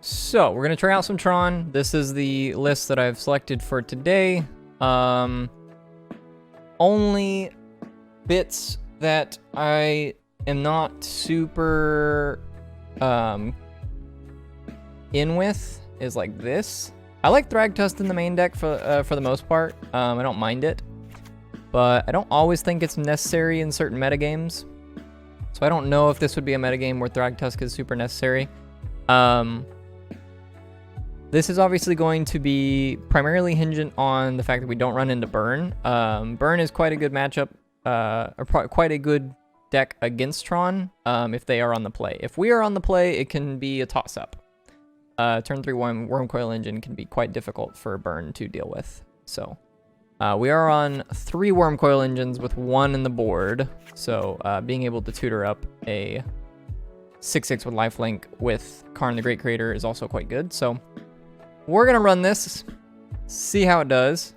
So we're gonna try out some Tron. This is the list that I've selected for today. Only bits that I am not super in with is like this. I like Thragtusk in the main deck for the most part. I don't mind it, but I don't always think it's necessary in certain metagames. So I don't know if this would be a metagame where Thragtusk is super necessary. This is obviously going to be primarily hingent on the fact that we don't run into Burn. Burn is quite a good matchup, or quite a good deck against Tron if they are on the play. If we are on the play, it can be a toss-up. Turn 3 Worm Coil Engine can be quite difficult for Burn to deal with. So we are on 3 Worm Coil Engines with 1 in the board. So being able to tutor up a 6/6 with lifelink with Karn the Great Creator is also quite good. So we're gonna run this, see how it does.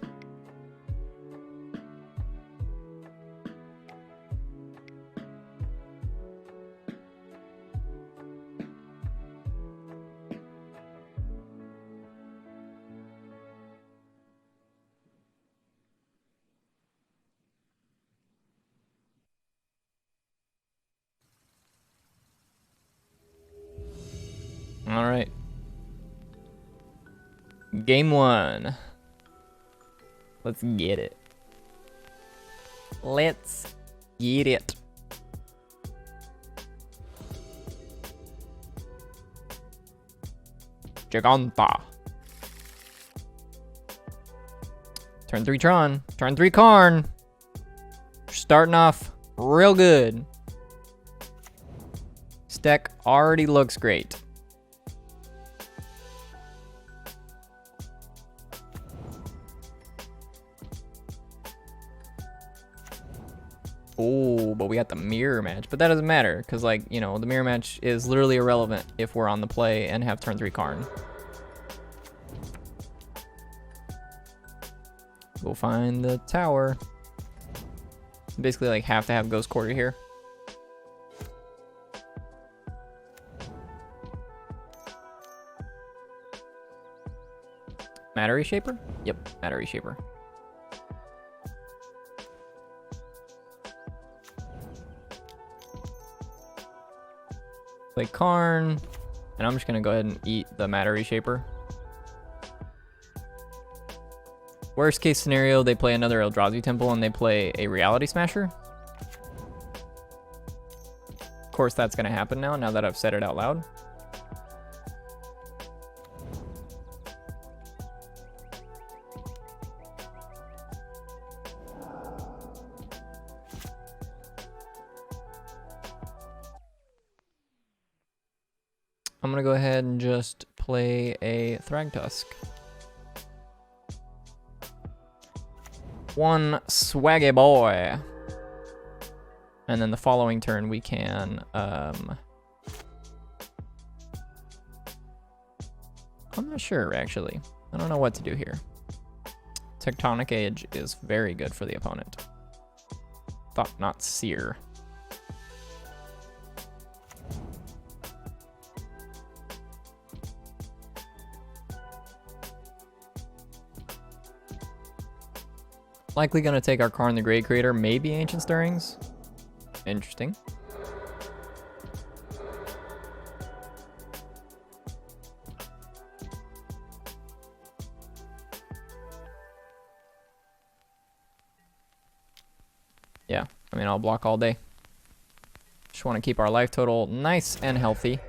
All right. Game 1. Let's get it. Let's get it. Giganta. Turn 3 Tron. Turn 3 Karn. Starting off real good. This deck already looks great. Oh, but we got the mirror match. But that doesn't matter, because, like, you know, the mirror match is literally irrelevant if we're on the play and have turn 3 Karn. Go find the tower. Basically, like, have to have Ghost Quarter here. Matter Reshaper? Yep, Matter Reshaper. Play Karn, and I'm just gonna go ahead and eat the Matter Reshaper. Worst case scenario, they play another Eldrazi Temple and they play a Reality Smasher. Of course, that's gonna happen now that I've said it out loud. I'm gonna go ahead and just play a Thragtusk. One swaggy boy. And then the following turn we can, I'm not sure actually. I don't know what to do here. Tectonic Age is very good for the opponent. Thought Not Seer. Likely gonna take our Karn the Great Creator, maybe Ancient Stirrings. Interesting. Yeah, I mean, I'll block all day. Just want to keep our life total nice and healthy.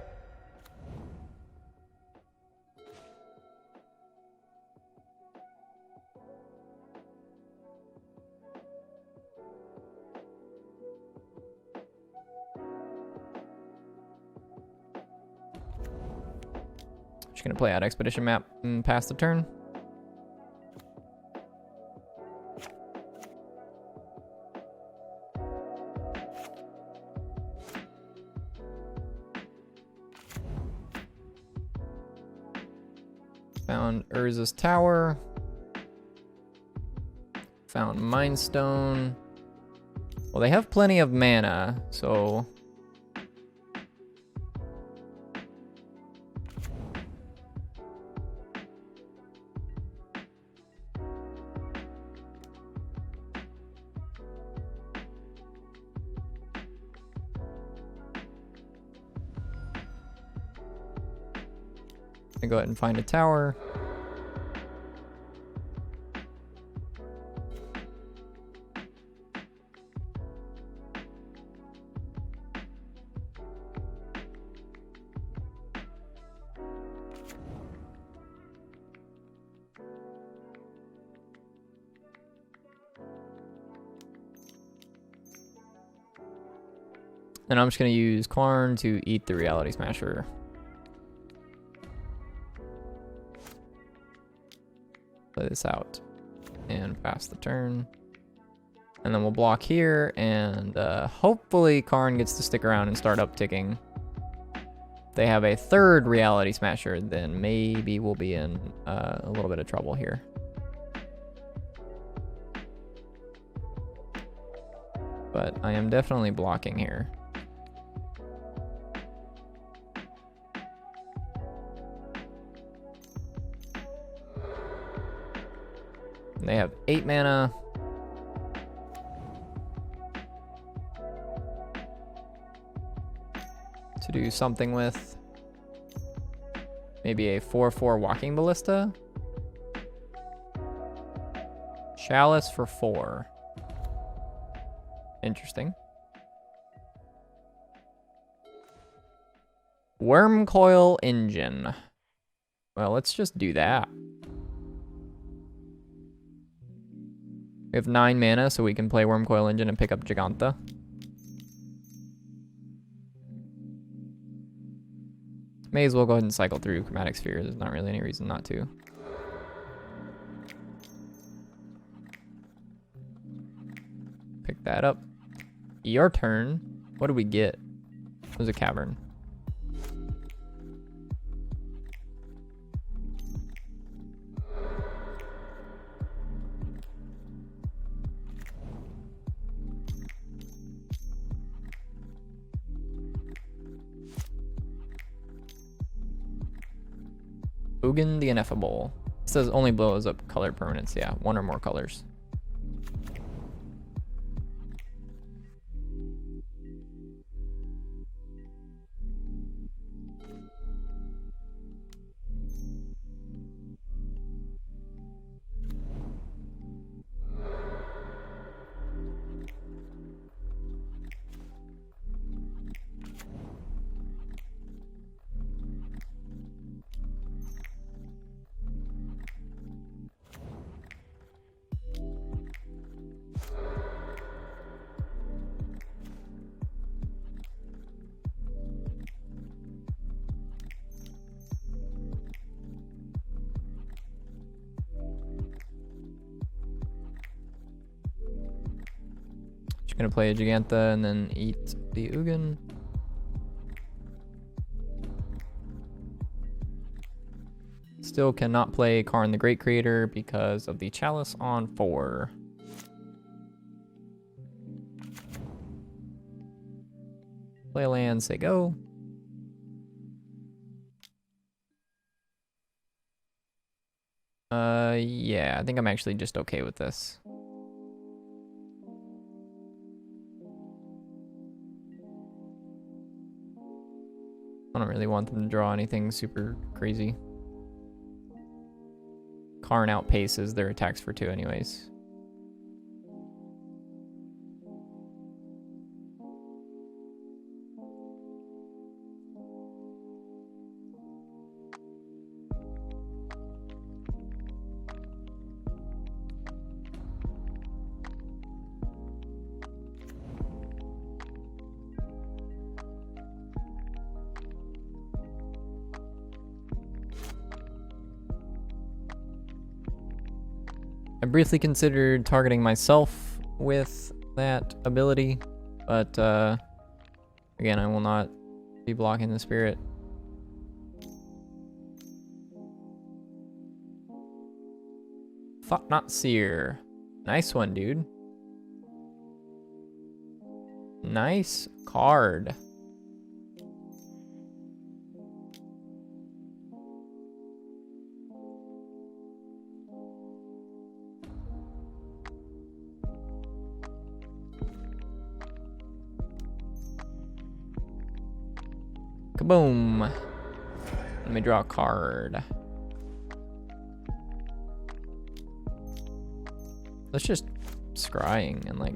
Just gonna play out Expedition Map and pass the turn. Found Urza's Tower. Found Mind Stone. Well, they have plenty of mana, so I go ahead and find a tower. And I'm just going to use Karn to eat the Reality Smasher. Play this out and pass the turn. And then we'll block here, and hopefully Karn gets to stick around and start upticking. If they have a third Reality Smasher, then maybe we'll be in a little bit of trouble here. But I am definitely blocking here. They have 8 mana. To do something with. Maybe a 4/4 Walking Ballista. Chalice for 4. Interesting. Wormcoil Engine. Well, let's just do that. We have 9 mana, so we can play Wormcoil Engine and pick up Giganta. May as well go ahead and cycle through Chromatic Sphere. There's not really any reason not to. Pick that up. Your turn. What do we get? It was a Cavern. Ugin the Ineffable. It says only blows up color permanents. Yeah, 1 or more colors. Gonna play a Giganta and then eat the Ugin. Still cannot play Karn the Great Creator because of the Chalice on 4. Play a land, say go. Yeah, I think I'm actually just okay with this. I don't really want them to draw anything super crazy. Karn outpaces their attacks for 2 anyways. I briefly considered targeting myself with that ability, but again, I will not be blocking the spirit. Thought Not Seer. Nice one, dude. Nice card. Kaboom. Let me draw a card. Let's just scrying and like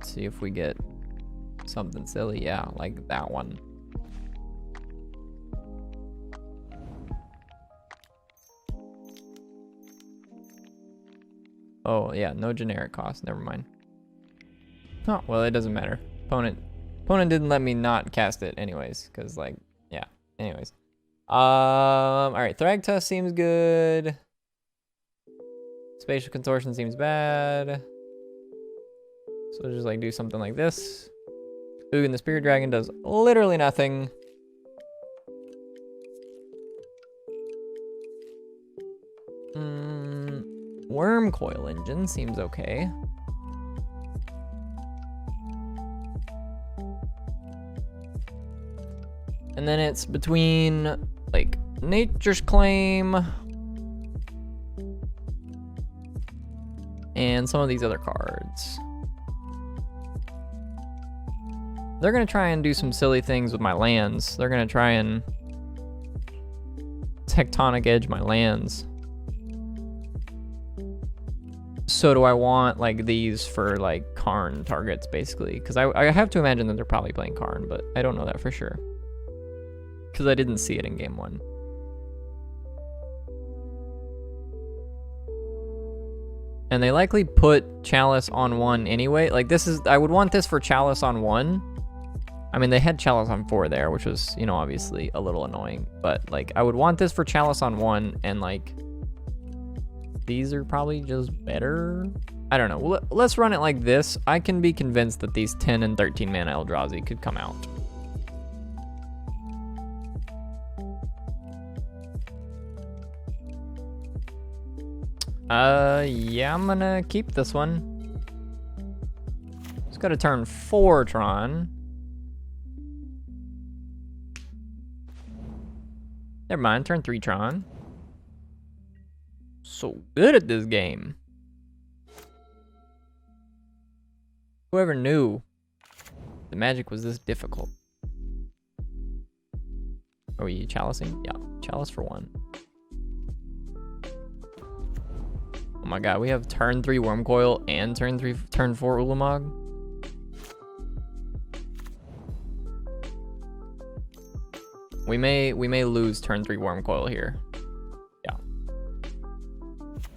see if we get something silly. Yeah, like that one. Oh yeah, no generic cost. Never mind. Oh well, it doesn't matter. Opponent didn't let me not cast it anyways, cause like yeah. Anyways, all right. Thragtusk seems good. Spatial contortion seems bad. So we'll just like do something like this. Ugin the Spirit Dragon does literally nothing. Worm Coil Engine seems okay. And then it's between like Nature's Claim and some of these other cards. They're gonna try and do some silly things with my lands. They're gonna try and Tectonic Edge my lands. So do I want like these for like Karn targets basically? Because I have to imagine that they're probably playing Karn, but I don't know that for sure. Because I didn't see it in game 1. And they likely put Chalice on 1 anyway. Like this is, I would want this for Chalice on 1. I mean, they had Chalice on 4 there, which was, you know, obviously a little annoying. But like, I would want this for Chalice on 1, and like, these are probably just better. I don't know. Well, let's run it like this. I can be convinced that these 10 and 13 mana Eldrazi could come out. Yeah, I'm gonna keep this one. Just gotta turn 4 Tron. Never mind, turn 3 Tron. So good at this game. Whoever knew the Magic was this difficult. Are we chalicing? Yeah, Chalice for 1. Oh my god, we have turn 3 Wormcoil and turn 4 Ulamog. We may lose turn 3 Wormcoil here. Yeah.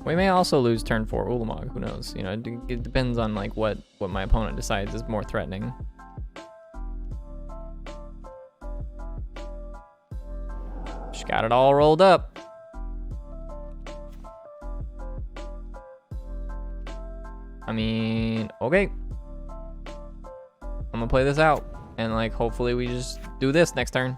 We may also lose turn 4 Ulamog, who knows? You know, it depends on like what my opponent decides is more threatening. Just got it all rolled up. I mean, okay. I'm gonna play this out, and like hopefully we just do this next turn.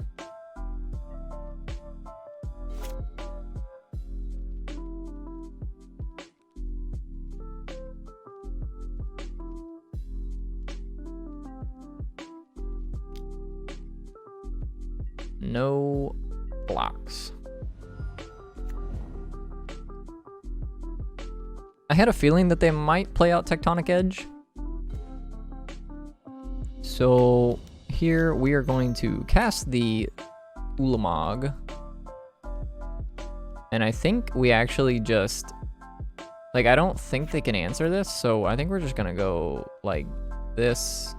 No blocks. I had a feeling that they might play out Tectonic Edge. So here we are going to cast the Ulamog. And I think we actually just, like, I don't think they can answer this. So I think we're just gonna go like this.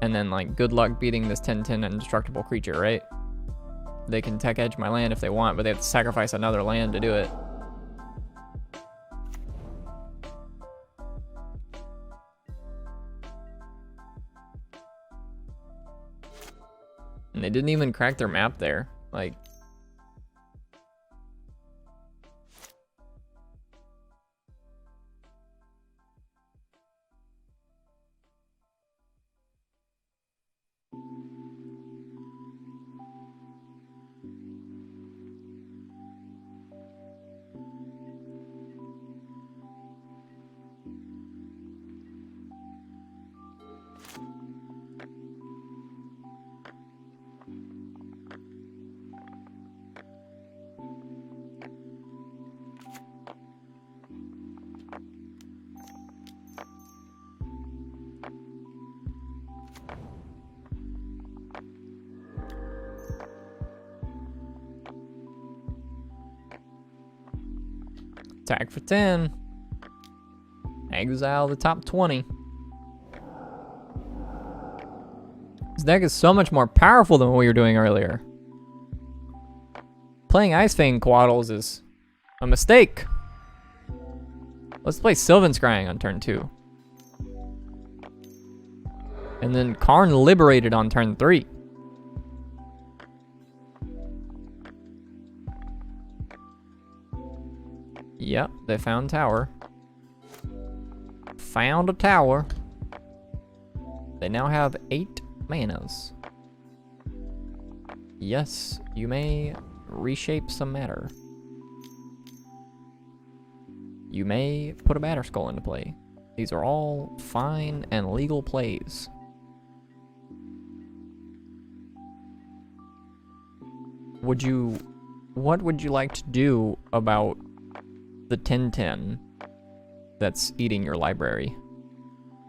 And then like good luck beating this 10/10 indestructible creature, right? They can Tech Edge my land if they want, but they have to sacrifice another land to do it. And they didn't even crack their map there. Like, Attack for 10. Exile the top 20. This deck is so much more powerful than what we were doing earlier. Playing Ice Fang Quaddles is a mistake. Let's play Sylvan Scrying on turn 2. And then Karn Liberated on turn 3. Yep, they found tower. Found a tower. They now have 8 manas. Yes, you may reshape some matter. You may put a Batterskull into play. These are all fine and legal plays. What would you like to do about the 10/10 that's eating your library?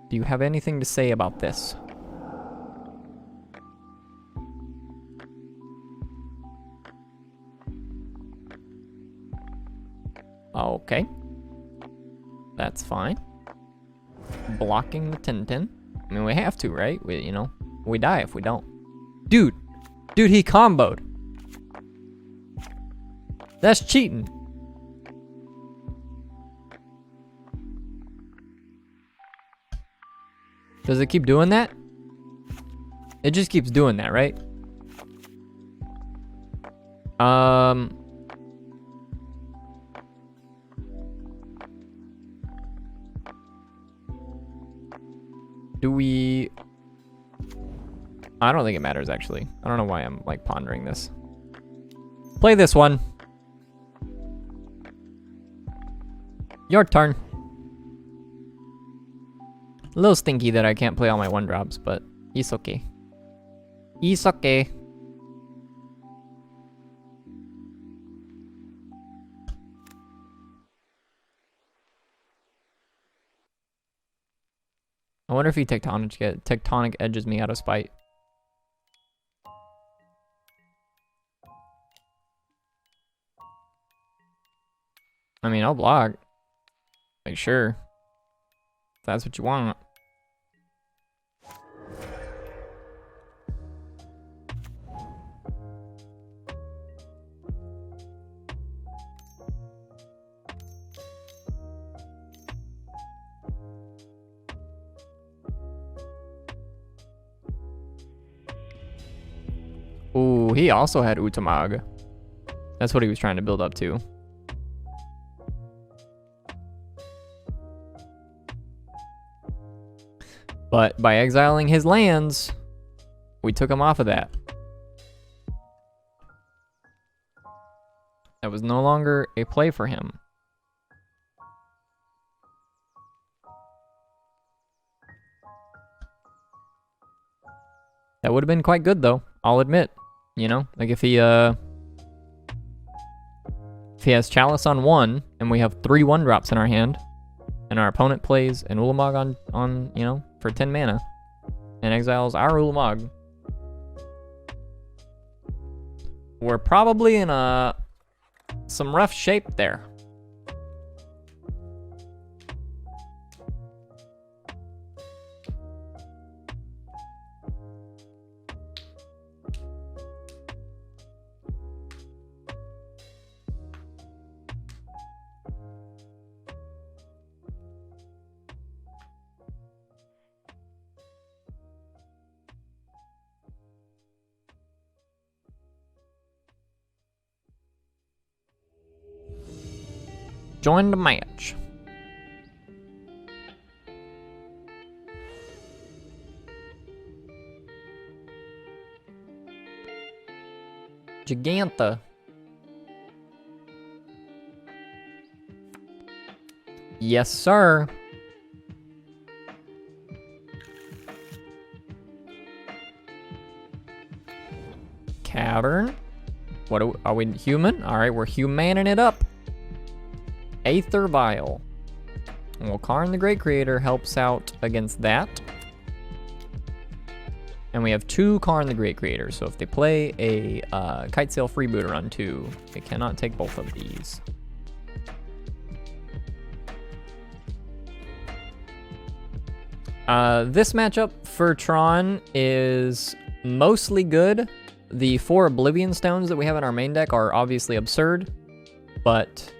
Do you have anything to say about this? Okay. That's fine. Blocking the 10/10. I mean, we have to, right? We die if we don't. Dude, he comboed. That's cheating. Does it keep doing that? It just keeps doing that, right? Do we... I don't think it matters, actually. I don't know why I'm, like, pondering this. Play this one. Your turn. A little stinky that I can't play all my 1-drops, but it's okay. It's okay. I wonder if he tectonic edges me out of spite. I mean, I'll block. Like, sure. If that's what you want. Ooh, he also had Utamag. That's what he was trying to build up to. But by exiling his lands, we took him off of that. That was no longer a play for him. That would have been quite good, though, I'll admit. You know, like if he has Chalice on 1, and we have 3 1-drops in our hand, and our opponent plays an Ulamog on you know, for 10 mana, and exiles our Ulamog, we're probably in some rough shape there. Join the match. Giganta. Yes, sir. Cavern. What are we human? All right, we're humaning it up. Aether Vial. Well, Karn the Great Creator helps out against that. And we have 2 Karn the Great Creators, so if they play a Kitesail Freebooter on 2, they cannot take both of these. This matchup for Tron is mostly good. The 4 Oblivion Stones that we have in our main deck are obviously absurd, but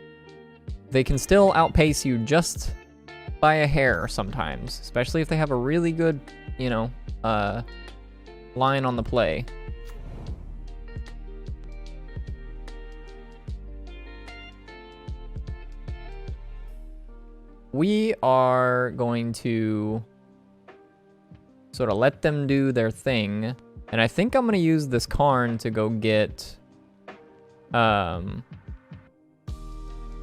they can still outpace you just by a hair sometimes, especially if they have a really good, you know, line on the play. We are going to sort of let them do their thing. And I think I'm going to use this Karn to go get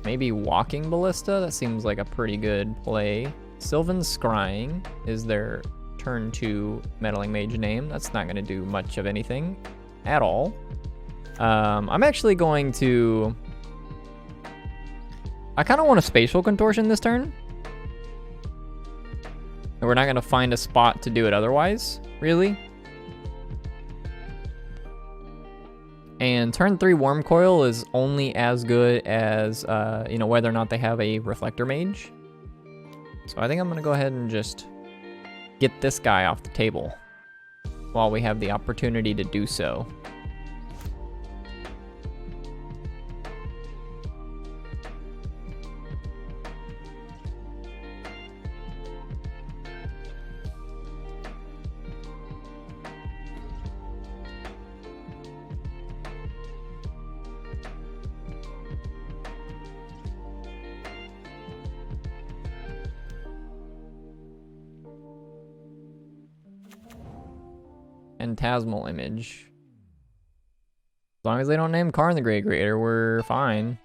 maybe Walking Ballista. That seems like a pretty good play. Sylvan's Scrying is their turn 2 Meddling Mage name. That's not going to do much of anything at all. I'm actually going to... I kind of want a Spatial Contortion this turn. And we're not going to find a spot to do it otherwise, really. And turn 3 Worm Coil is only as good as, you know, whether or not they have a Reflector Mage. So I think I'm going to go ahead and just get this guy off the table while we have the opportunity to do so. Phantasmal Image. As long as they don't name Karn the Great Creator, we're fine.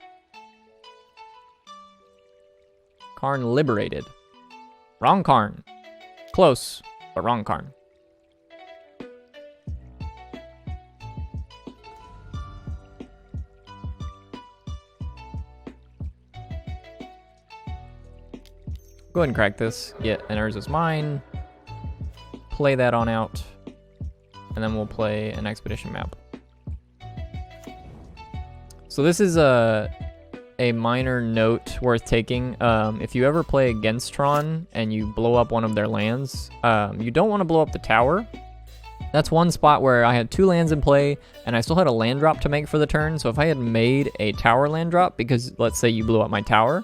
Karn Liberated. Wrong Karn. Close, but wrong Karn. Go ahead and crack this. Get an Urza's Mine. Play that on out. And then we'll play an Expedition map. So this is a minor note worth taking. If you ever play against Tron and you blow up one of their lands, you don't want to blow up the tower. That's one spot where I had 2 lands in play and I still had a land drop to make for the turn. So if I had made a tower land drop, because let's say you blew up my tower,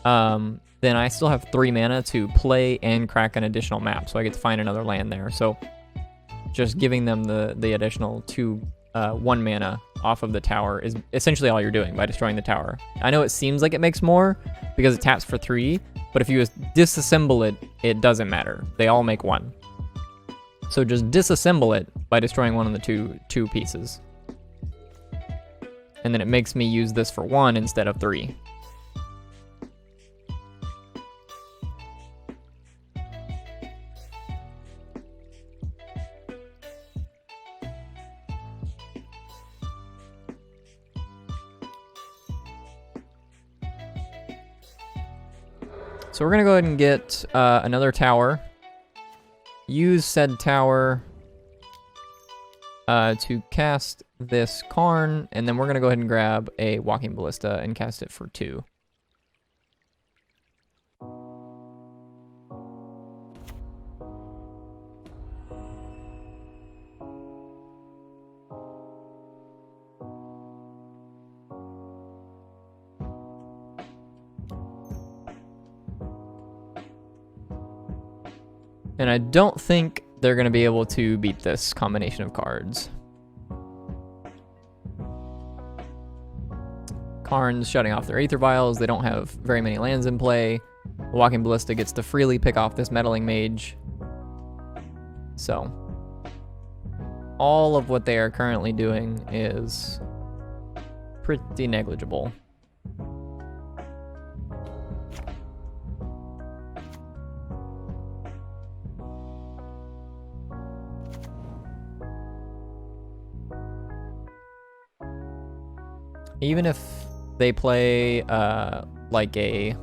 then I still have 3 mana to play and crack an additional map. So I get to find another land there. So just giving them the additional 1 mana off of the tower is essentially all you're doing by destroying the tower. I know it seems like it makes more because it taps for 3, but if you just disassemble it, it doesn't matter. They all make 1. So just disassemble it by destroying one of the two pieces. And then it makes me use this for 1 instead of 3. So we're going to go ahead and get another tower. Use said tower to cast this Karn, and then we're going to go ahead and grab a Walking Ballista and cast it for 2. And I don't think they're going to be able to beat this combination of cards. Karn's shutting off their Aether Vials. They don't have very many lands in play. The Walking Ballista gets to freely pick off this Meddling Mage. So, all of what they are currently doing is pretty negligible. Even if they play, like a...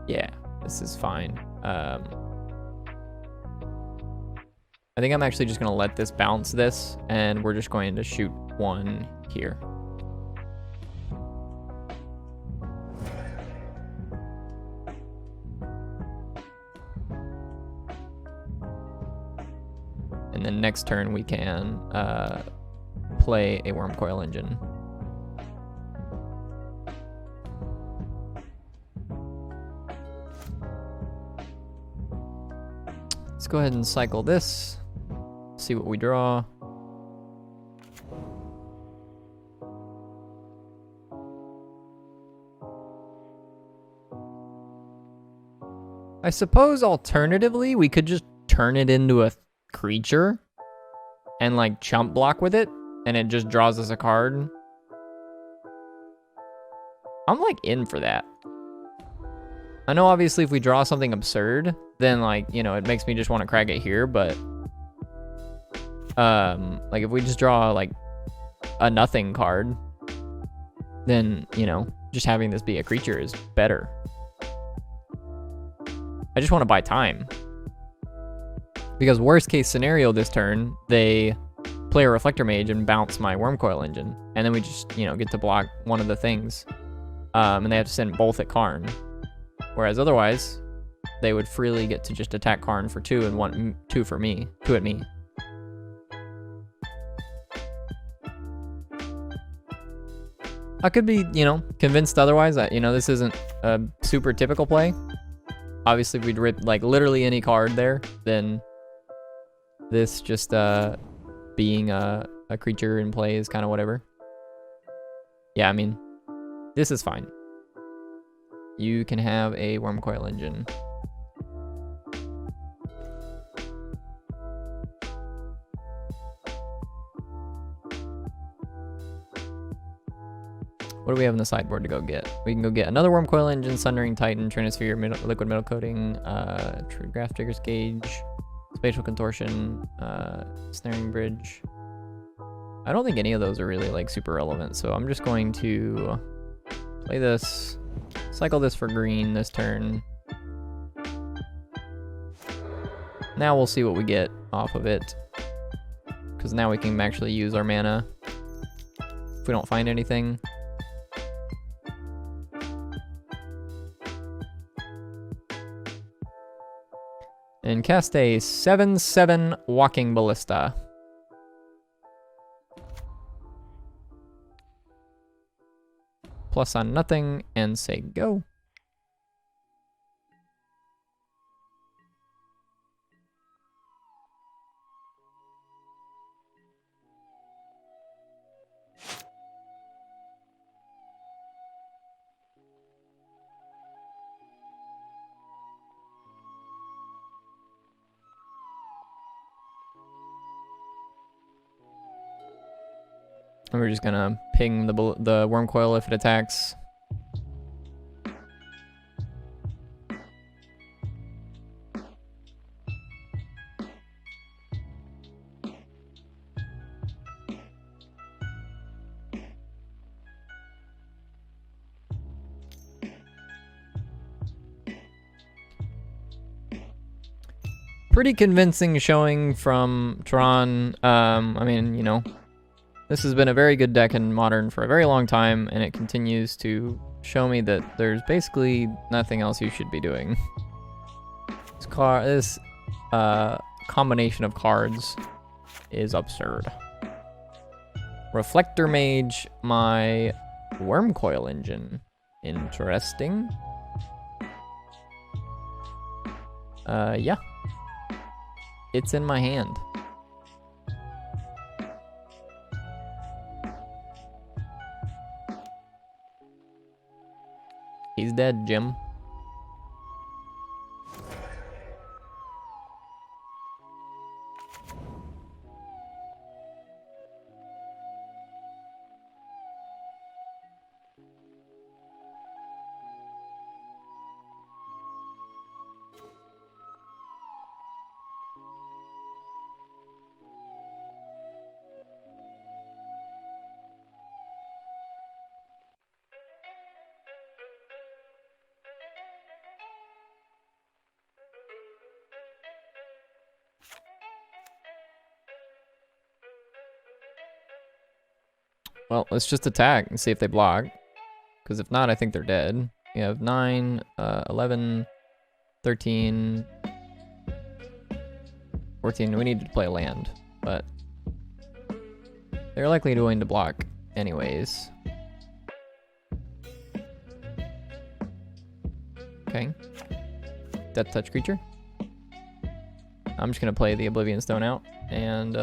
Yeah, this is fine. I think I'm actually just going to let this bounce this, and we're just going to shoot 1 here. And then next turn we can play a Worm Coil Engine. Let's go ahead and cycle this. See what we draw. I suppose alternatively, we could just turn it into a creature and like chump block with it, and it just draws us a card. I'm like in for that. I know obviously if we draw something absurd, then like, you know, it makes me just want to crack it here, but like if we just draw like a nothing card, then, you know, just having this be a creature is better. I just want to buy time. Because worst case scenario this turn, they play a Reflector Mage and bounce my Worm Coil Engine. And then we just, you know, get to block one of the things. And they have to send both at Karn. Whereas otherwise, they would freely get to just attack Karn for 2 and 1, 2 for me. 2 at me. I could be, you know, convinced otherwise. That, you know, this isn't a super typical play. Obviously, if we'd rip, like, literally any card there, then this just being a creature in play is kind of whatever. Yeah, I mean, this is fine. You can have a Worm Coil Engine. What do we have on the sideboard to go get? We can go get another Worm Coil Engine, Sundering Titan, Trinisphere, Liquid Metal Coating, Graph Digger's Gauge, Spatial Contortion, Snaring Bridge. I don't think any of those are really like super relevant, so I'm just going to play this, cycle this for green this turn. Now we'll see what we get off of it, because now we can actually use our mana if we don't find anything. And cast a 7/7 Walking Ballista. Plus on nothing, and say go. And we're just gonna ping the Worm Coil if it attacks. Pretty convincing showing from Tron. I mean, you know, this has been a very good deck in Modern for a very long time, and it continues to show me that there's basically nothing else you should be doing. This combination of cards is absurd. Reflector Mage, my Worm Coil Engine. Interesting. Yeah. It's in my hand. He's dead, Jim. Well, let's just attack and see if they block. Because if not, I think they're dead. We have 9, 11, 13. 14, we need to play land, but they're likely going to block anyways. Okay. Death touch creature. I'm just gonna play the Oblivion Stone out and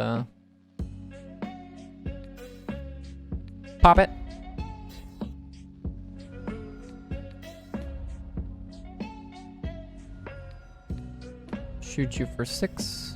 pop it. Shoot you for 6.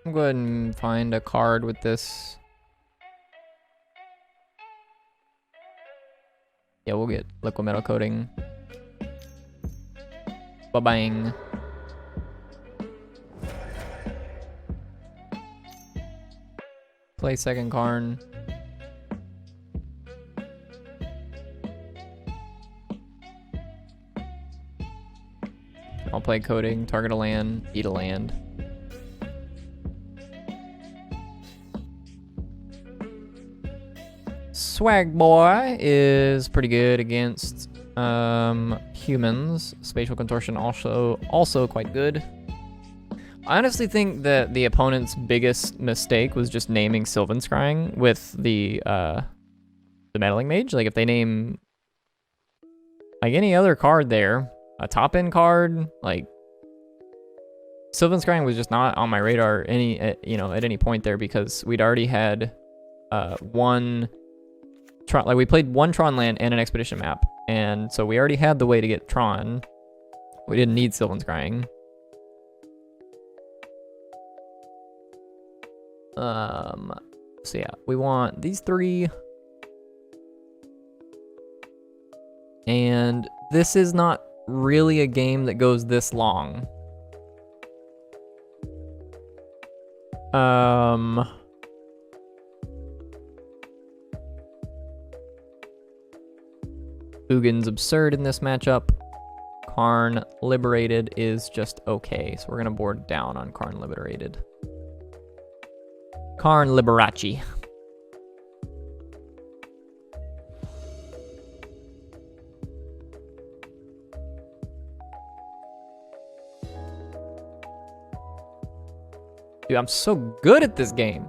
I'll go ahead and find a card with this. Yeah, we'll get liquid metal coating. Ba-bang. Play second Karn. I'll play coating, target a land, eat a land. Swag Boy is pretty good against humans. Spatial Contortion also quite good. I honestly think that the opponent's biggest mistake was just naming Sylvan Scrying with the Meddling Mage. Like if they name like any other card there, a top end card, like Sylvan Scrying was just not on my radar at any point there because we'd already had one Tron, like we played one Tron land and an expedition map, and so we already had the way to get Tron. We didn't need Sylvan Scrying. So yeah, we want these 3. And this is not really a game that goes this long. Ugin's absurd in this matchup. Karn Liberated is just okay, so we're gonna board down on Karn Liberated. Karn Liberace. Dude, I'm so good at this game.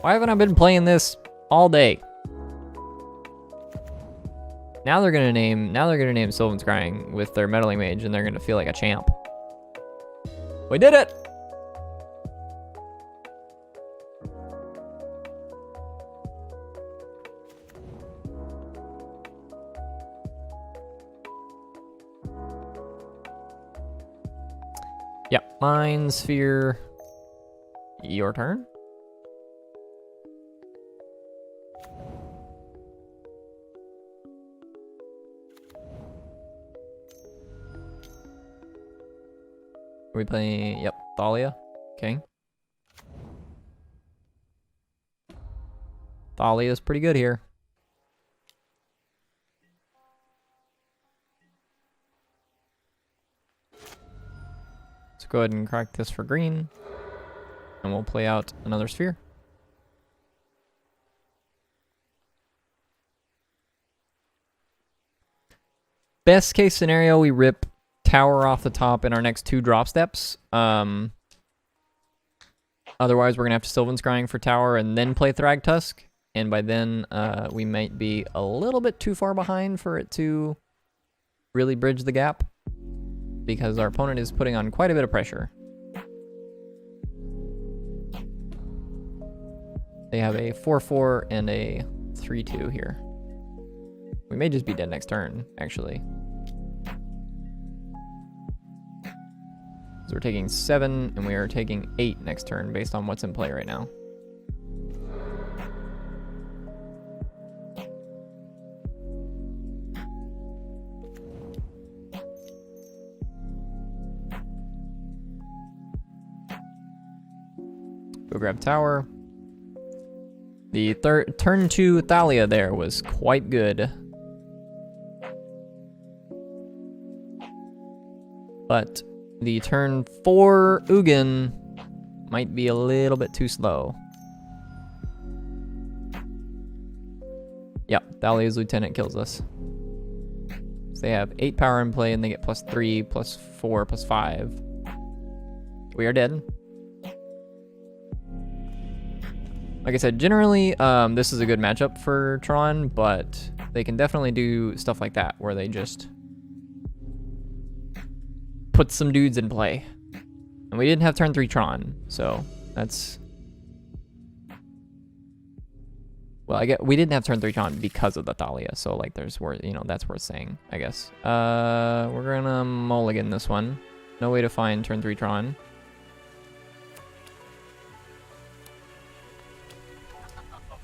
Why haven't I been playing this all day? Now they're gonna name Sylvan Scrying with their Meddling Mage, and they're gonna feel like a champ. We did it! Yep, Mind Sphere. Your turn. Are we playing? Yep, Thalia. Okay. Thalia is pretty good here. Let's go ahead and crack this for green. And we'll play out another sphere. Best case scenario, we rip tower off the top in our next 2 drop steps. Otherwise, we're gonna have to Sylvan Scrying for tower and then play Thragtusk. And by then, we might be a little bit too far behind for it to really bridge the gap, because our opponent is putting on quite a bit of pressure. They have a 4/4 and a 3/2 here. We may just be dead next turn, actually. So we're taking 7, and we are taking 8 next turn based on what's in play right now. Go grab tower. The turn 2 Thalia there was quite good. But the turn 4 Ugin might be a little bit too slow. Yep, Thalia's Lieutenant kills us. So they have 8 power in play and they get +3, +4, +5. We are dead. Like I said, generally, this is a good matchup for Tron, but they can definitely do stuff like that, where they just put some dudes in play. And we didn't have turn 3 Tron, so that's... Well, I get we didn't have turn 3 Tron because of the Thalia, so like there's worth, you know, that's worth saying, I guess. We're gonna mulligan this one. No way to find turn 3 Tron.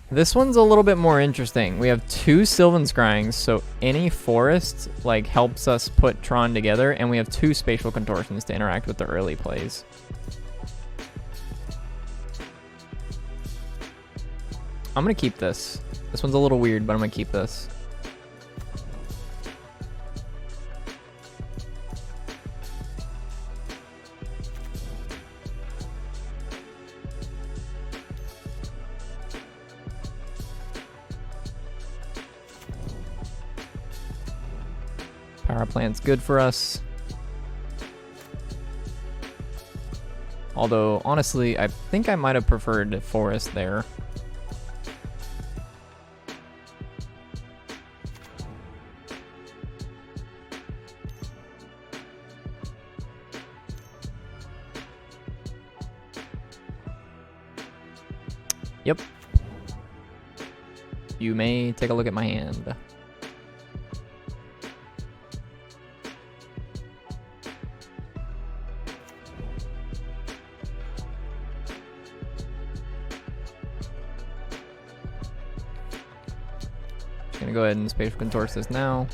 This one's a little bit more interesting. We have 2 Sylvan Scryings, so any forest like helps us put Tron together, and we have 2 Spatial Contortions to interact with the early plays. I'm gonna keep this. This one's a little weird, but I'm gonna keep this. Power plant's good for us. Although, honestly, I think I might have preferred forest there. Yep. You may take a look at my hand. Just gonna go ahead and spatial contort this now.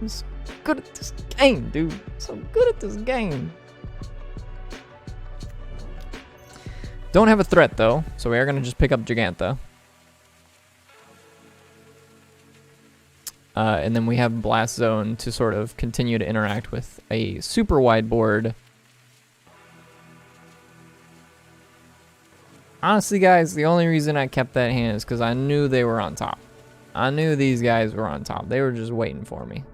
I'm so good at this game, dude. So good at this game. Don't have a threat though, so we are gonna just pick up Gigantha. And then we have Blast Zone to sort of continue to interact with a super wide board. Honestly, guys, the only reason I kept that hand is because I knew they were on top. I knew these guys were on top. They were just waiting for me.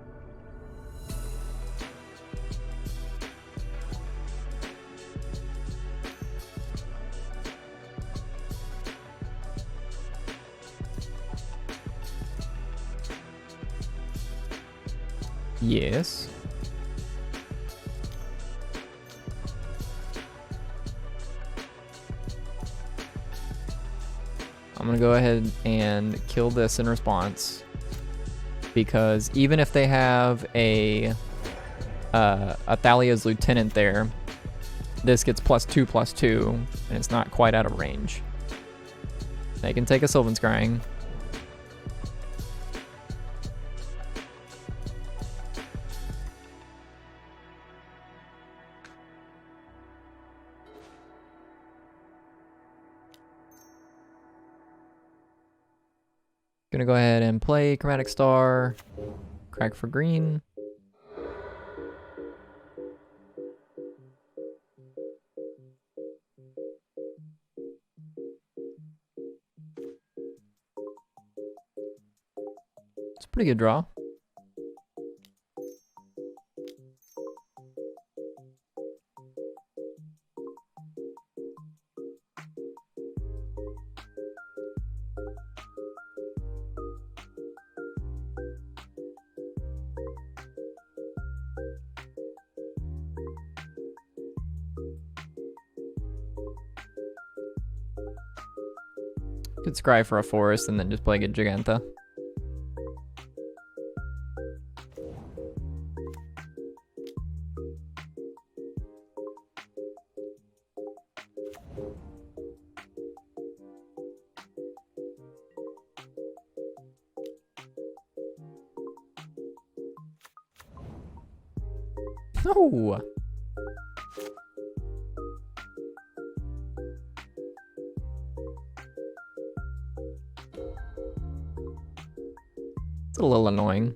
Yes. I'm gonna go ahead and kill this in response, because even if they have a Thalia's Lieutenant there, this gets +2/+2, and it's not quite out of range. They can take a Sylvan Scrying. Gonna go ahead and play Chromatic Star, crack for green. It's a pretty good draw. Could scry for a forest and then just play good Gigantha. No! It's a little annoying.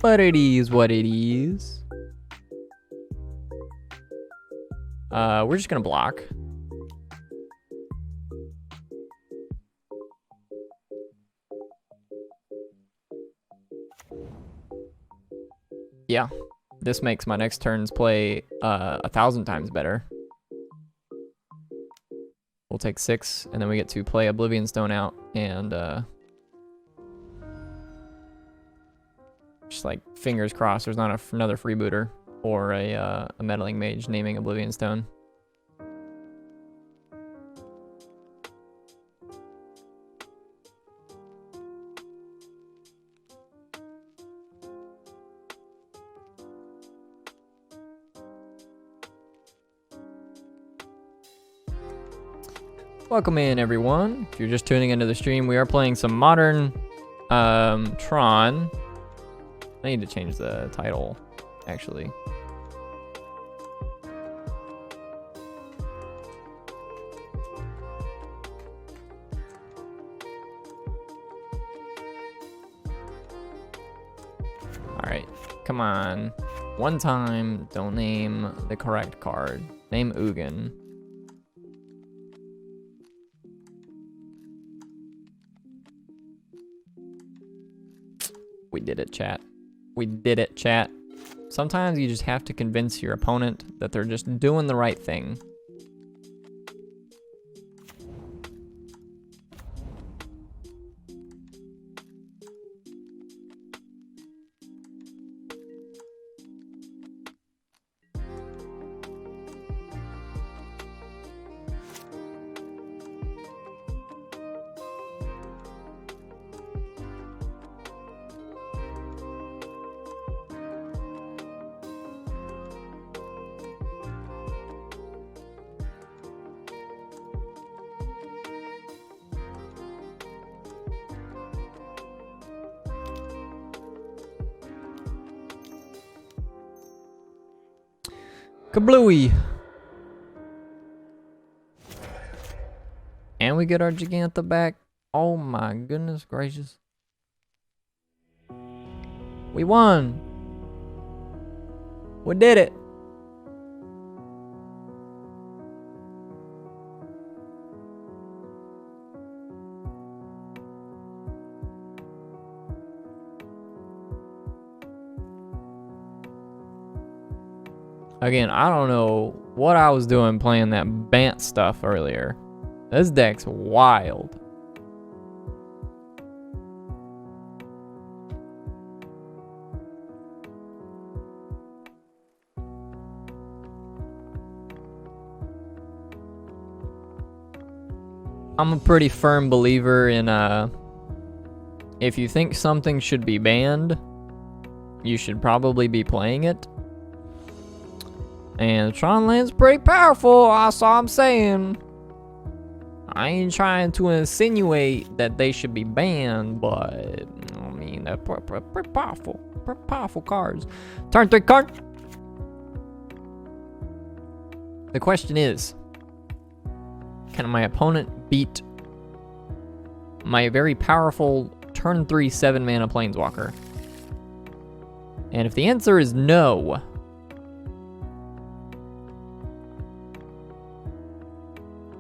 But it is what it is. We're just gonna block. Yeah, this makes my next turn's play 1,000 times better. We'll take 6, and then we get to play Oblivion Stone out, and just like fingers crossed there's not another freebooter or a meddling mage naming Oblivion Stone. Welcome in, everyone. If you're just tuning into the stream, we are playing some modern Tron. I need to change the title, actually. Alright, come on. One time, don't name the correct card. Name Ugin. We did it, chat. We did it, chat. Sometimes you just have to convince your opponent that they're just doing the right thing. Kablooey! And we get our Giganta back. Oh my goodness gracious. We won! We did it! Again, I don't know what I was doing playing that Bant stuff earlier. This deck's wild. I'm a pretty firm believer in if you think something should be banned, you should probably be playing it. And Tron Land's pretty powerful, that's all I'm saying. I ain't trying to insinuate that they should be banned, but I mean, they're pretty powerful cards. Turn 3 card. The question is, can my opponent beat my very powerful turn 3 7-mana Planeswalker? And if the answer is no,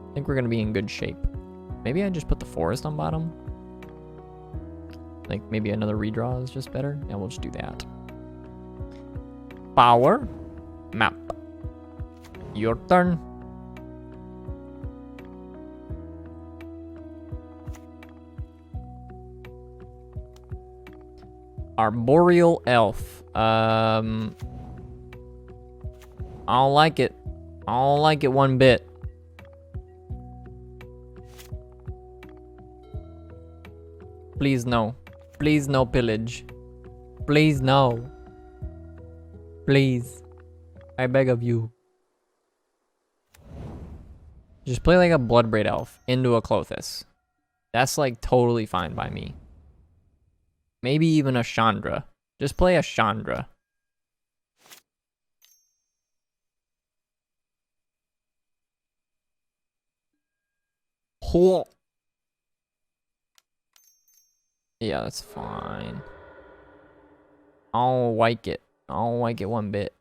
I think we're gonna be in good shape. Maybe I just put the forest on bottom. Like maybe another redraw is just better. Yeah, we'll just do that. Power. Map. Your turn. Arboreal Elf. I don't like it. I don't like it one bit. Please no. Please no pillage. Please no. Please. I beg of you. Just play like a Bloodbraid Elf into a Klothys. That's like totally fine by me. Maybe even a Chandra. Just play a Chandra. Oh. Yeah, that's fine. I don't like it. I don't like it one bit.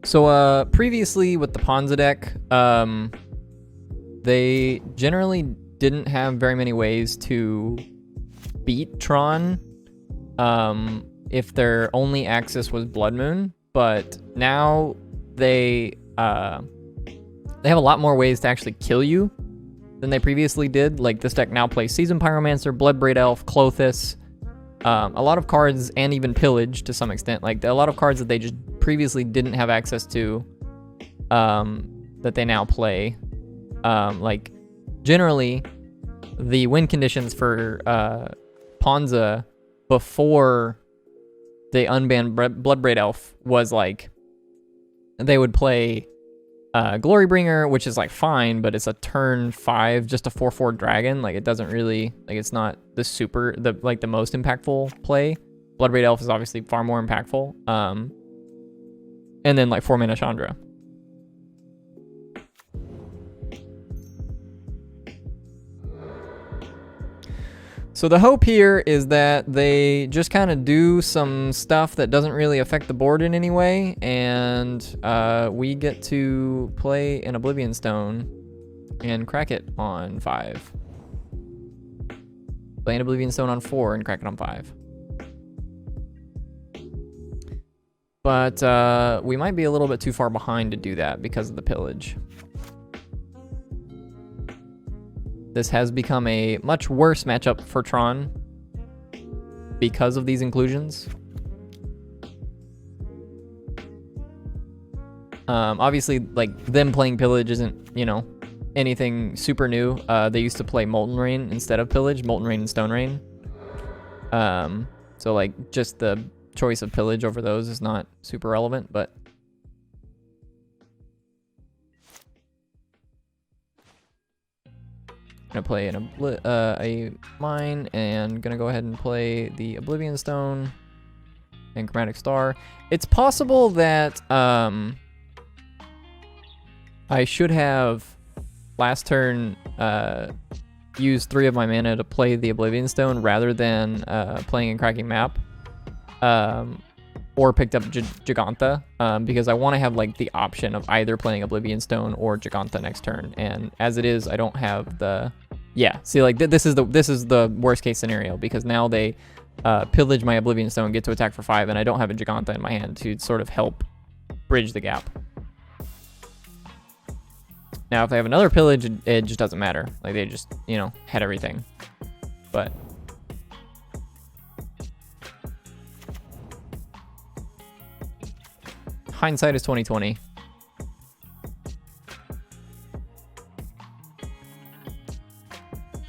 So previously with the Ponza deck, they generally didn't have very many ways to beat Tron if their only axis was Blood Moon, but now they have a lot more ways to actually kill you than they previously did. Like this deck now plays Seasoned Pyromancer, Bloodbraid Elf, Clothis, a lot of cards, and even Pillage to some extent. Like a lot of cards that they just previously didn't have access to, that they now play. Like generally, the win conditions for Ponza before they unbanned Bloodbraid Elf was like they would play Glorybringer, which is like fine, but it's a turn 5, just a 4/4 dragon. Like it doesn't really, like it's not the most impactful play. Bloodbraid Elf is obviously far more impactful. And then like 4-mana Chandra. So the hope here is that they just kind of do some stuff that doesn't really affect the board in any way, and we get to play an Oblivion Stone and crack it on 5. Play an Oblivion Stone on 4 and crack it on 5. But we might be a little bit too far behind to do that because of the pillage. This has become a much worse matchup for Tron because of these inclusions. Obviously, like, them playing Pillage isn't, you know, anything super new. They used to play Molten Rain instead of Pillage, Molten Rain and Stone Rain. So, like, just the choice of Pillage over those is not super relevant, but gonna play a mine, and gonna go ahead and play the Oblivion Stone and Chromatic Star. It's possible that I should have last turn used 3 of my mana to play the Oblivion Stone rather than playing a cracking map, or picked up Giganta, because I want to have like the option of either playing Oblivion Stone or Giganta next turn, and as it is, I don't have the. Yeah, see, like this is the worst case scenario, because now they pillage my Oblivion Stone, get to attack for 5, and I don't have a Giganta in my hand to sort of help bridge the gap. Now, if I have another pillage, it just doesn't matter. Like, they just, you know, had everything. But hindsight is 20/20.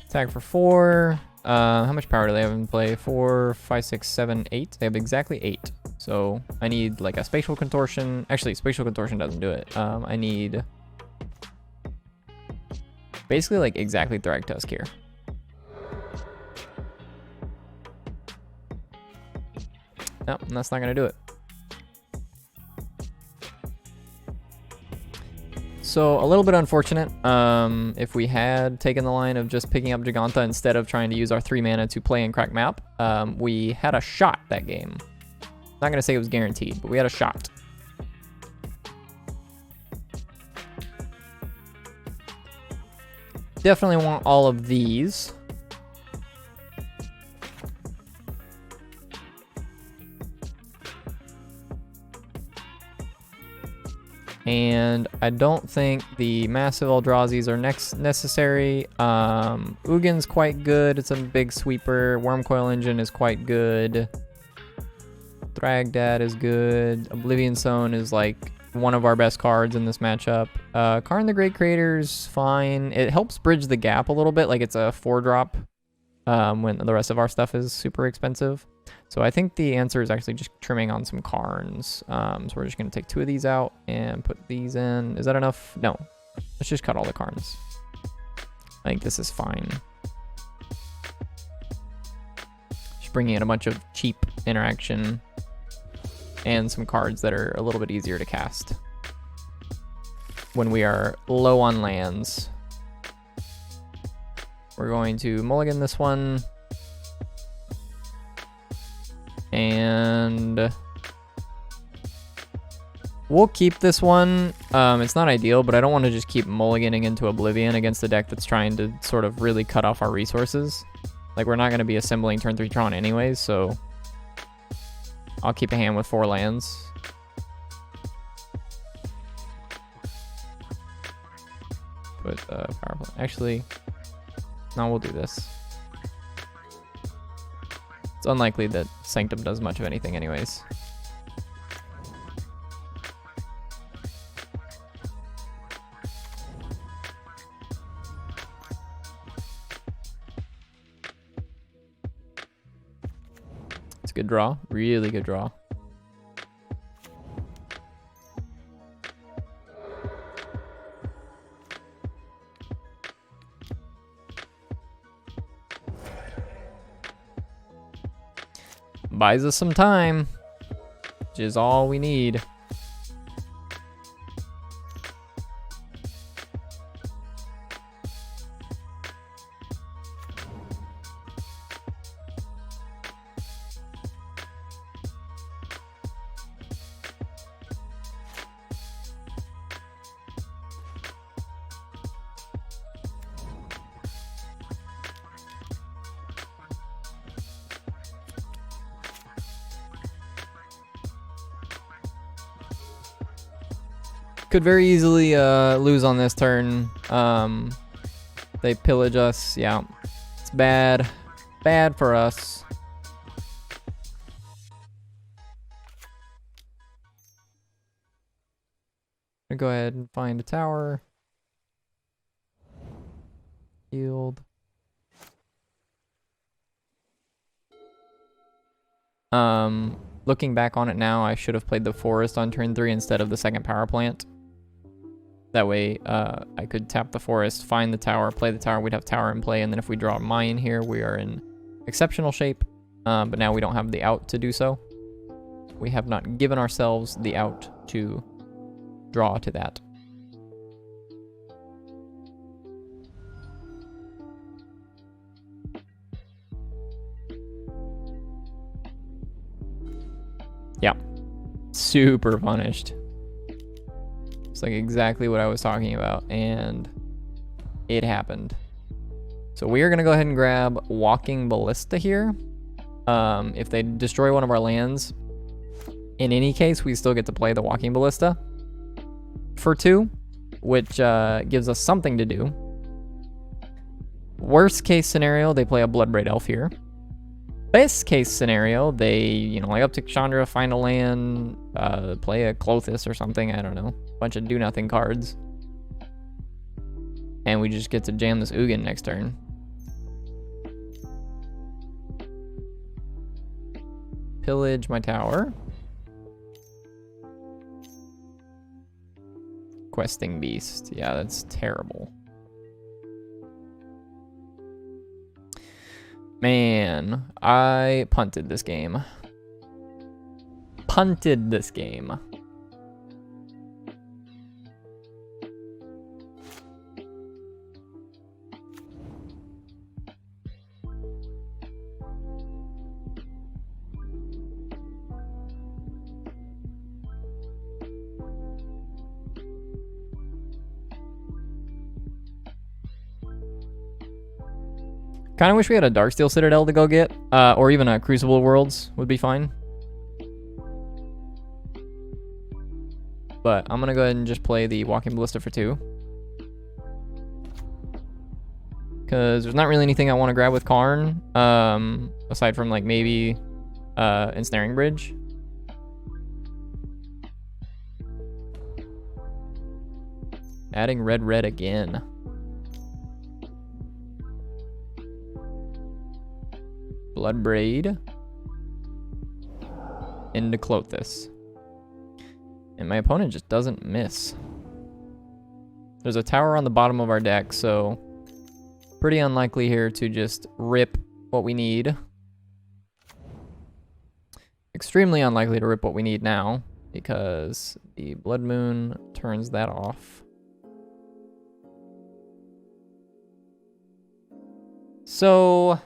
Attack for 4. How much power do they have in play? 4, 5, 6, 7, 8. They have exactly 8. So I need like a Spatial Contortion. Actually, Spatial Contortion doesn't do it. I need basically like exactly Thragtusk here. No, that's not gonna do it. So a little bit unfortunate. If we had taken the line of just picking up Giganta instead of trying to use our 3 mana to play and crack map, we had a shot that game. Not gonna say it was guaranteed, but we had a shot. Definitely want all of these. And I don't think the massive Eldrazi's are necessary. Ugin's quite good. It's a big sweeper. Wormcoil Engine is quite good. Thragdad is good. Oblivion Stone is like one of our best cards in this matchup. Karn the Great Creator's fine. It helps bridge the gap a little bit, like it's a 4-drop when the rest of our stuff is super expensive. So I think the answer is actually just trimming on some Karns. So we're just going to take 2 of these out and put these in. Is that enough? No. Let's just cut all the Karns. I think this is fine. Just bringing in a bunch of cheap interaction and some cards that are a little bit easier to cast when we are low on lands. We're going to mulligan this one. And we'll keep this one. It's not ideal, but I don't want to just keep mulliganing into Oblivion against a deck that's trying to sort of really cut off our resources. Like, we're not going to be assembling turn 3 Tron anyways, so I'll keep a hand with 4 lands. Put power play. Actually, no, we'll do this. It's unlikely that Sanctum does much of anything anyways. It's a good draw. Really good draw. Buys us some time, which is all we need. Could very easily lose on this turn. They pillage us. Yeah, it's bad. Bad for us. I'm gonna go ahead and find a tower. Yield. Looking back on it now, I should have played the forest on turn 3 instead of the second power plant. That way, I could tap the forest, find the tower, play the tower, we'd have tower in play, and then if we draw a mine here, we are in exceptional shape. But now we don't have the out to do so. We have not given ourselves the out to draw to that. Yeah, super punished. It's like exactly what I was talking about, and it happened. So we are going to go ahead and grab Walking Ballista here. If they destroy one of our lands, in any case, we still get to play the Walking Ballista for 2, which gives us something to do. Worst case scenario, they play a Bloodbraid Elf here. Best case scenario, they, like uptick Chandra, find a land, play a Clothis or something, I don't know. Bunch of do-nothing cards. And we just get to jam this Ugin next turn. Pillage my tower. Questing Beast. Yeah, that's terrible. Man, I punted this game. Punted this game. Kind of wish we had a Darksteel Citadel to go get, or even a Crucible Worlds would be fine. But I'm gonna go ahead and just play the Walking Ballista for 2. Because there's not really anything I want to grab with Karn, aside from like maybe Ensnaring Bridge. Adding red again. Bloodbraid. Into Clothis. And my opponent just doesn't miss. There's a tower on the bottom of our deck, so pretty unlikely here to just rip what we need. Extremely unlikely to rip what we need now, because the Blood Moon turns that off. So,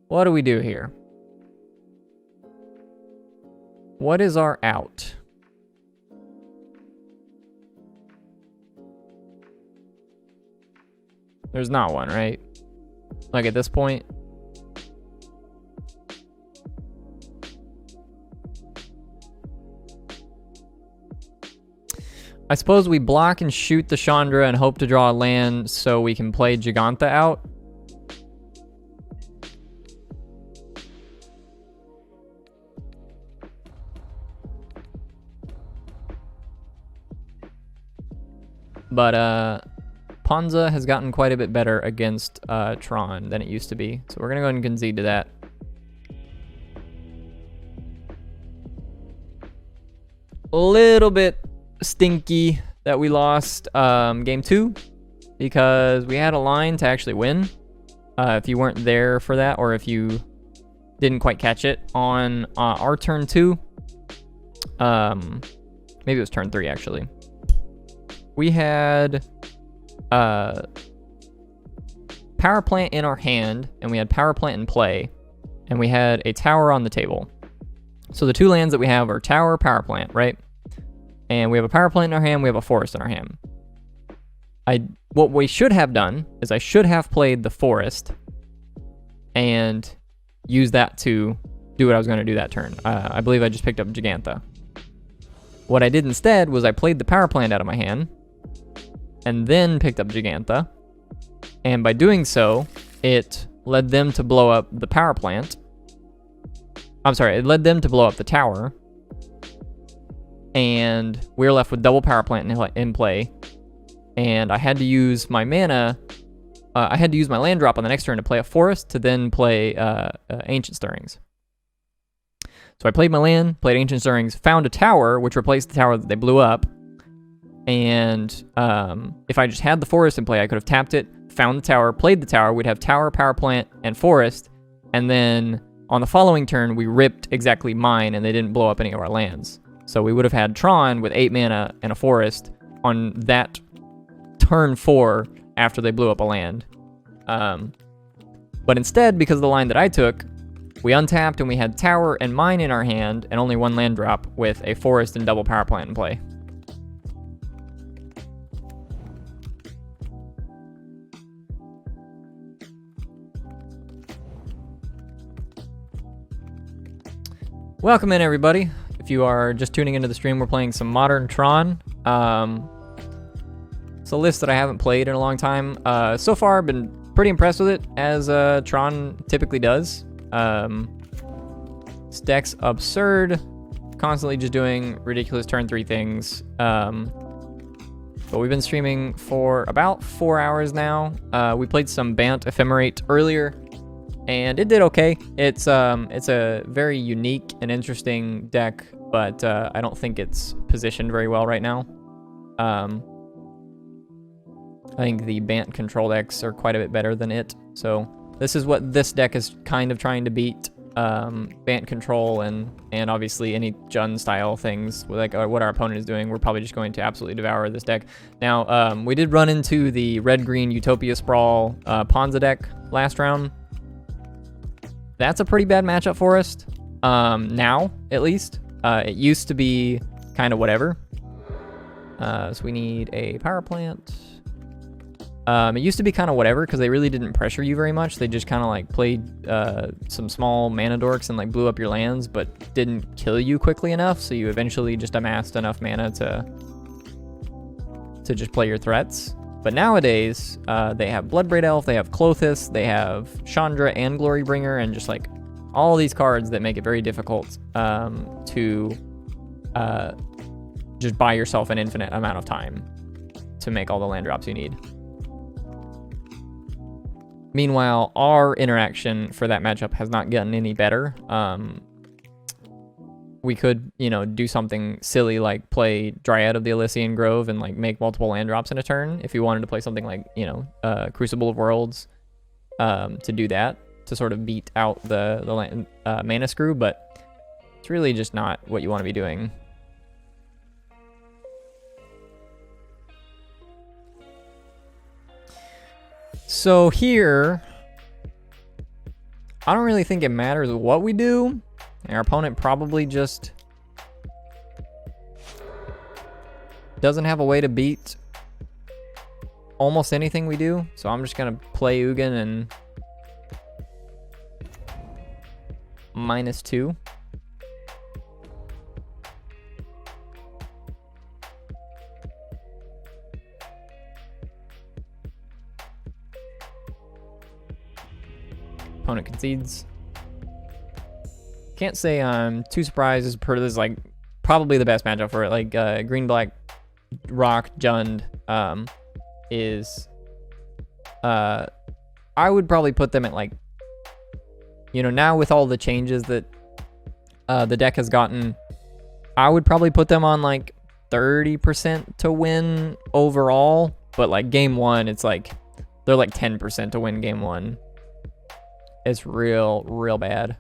what do we do here? What is our out? There's not one, right? Like at this point. I suppose we block and shoot the Chandra and hope to draw a land so we can play Giganta out. But Ponza has gotten quite a bit better against Tron than it used to be. So we're going to go ahead and concede to that. A little bit stinky that we lost game 2 because we had a line to actually win. If you weren't there for that, or if you didn't quite catch it on our turn 2, maybe it was turn 3 actually. We had power plant in our hand, and we had power plant in play, and we had a tower on the table. So the two lands that we have are tower, power plant, right? And we have a power plant in our hand, we have a forest in our hand. What we should have done is I should have played the forest and used that to do what I was going to do that turn. I believe I just picked up Giganta. What I did instead was I played the power plant out of my hand and then picked up Giganta. And by doing so, it led them to blow up the power plant. I'm sorry, it led them to blow up the tower. And we're left with double power plant in play. And I had to use my mana. I had to use my land drop on the next turn to play a forest to then play Ancient Stirrings. So I played my land, played Ancient Stirrings, found a tower, which replaced the tower that they blew up. And if I just had the forest in play, I could have tapped it, found the tower, played the tower. We'd have tower, power plant, and forest. And then on the following turn, we ripped exactly mine, and they didn't blow up any of our lands. So we would have had Tron with 8 mana and a forest on that turn 4 after they blew up a land. But instead, because of the line that I took, we untapped and we had tower and mine in our hand and only one land drop with a forest and double power plant in play. Welcome in, everybody. If you are just tuning into the stream, we're playing some Modern Tron. It's a list that I haven't played in a long time. So far, I've been pretty impressed with it, as Tron typically does. This deck's absurd, constantly just doing ridiculous turn 3 things. But we've been streaming for about 4 hours now. We played some Bant Ephemerate earlier, and it did okay. It's a very unique and interesting deck, but I don't think it's positioned very well right now. I think the Bant control decks are quite a bit better than it. So this is what this deck is kind of trying to beat. Bant control and obviously any Jund style things, like what our opponent is doing. We're probably just going to absolutely devour this deck. Now, we did run into the red-green Utopia Sprawl Ponza deck last round. That's a pretty bad matchup for us, now, at least. It used to be kind of whatever. So we need a power plant. It used to be kind of whatever because they really didn't pressure you very much. They just kind of like played some small mana dorks and like blew up your lands, but didn't kill you quickly enough. So you eventually just amassed enough mana to just play your threats. But nowadays, they have Bloodbraid Elf, they have Clothis, they have Chandra and Glorybringer, and just like all these cards that make it very difficult to just buy yourself an infinite amount of time to make all the land drops you need. Meanwhile, our interaction for that matchup has not gotten any better. We could, you know, do something silly like play Dryad of the Elysian Grove and like make multiple land drops in a turn if you wanted to play something like, you know, Crucible of Worlds to do that, to sort of beat out the land, mana screw, but it's really just not what you want to be doing. So here, I don't really think it matters what we do. Our opponent probably just doesn't have a way to beat almost anything we do. So I'm just going to play Ugin and -2. Opponent concedes. Can't say I'm too surprised. This is like probably the best matchup for it. Like green black rock Jund is I would probably put them at like, you know, now with all the changes that the deck has gotten, I would probably put them on like 30% to win overall, but like game one, it's like they're like 10% to win game one. It's real bad.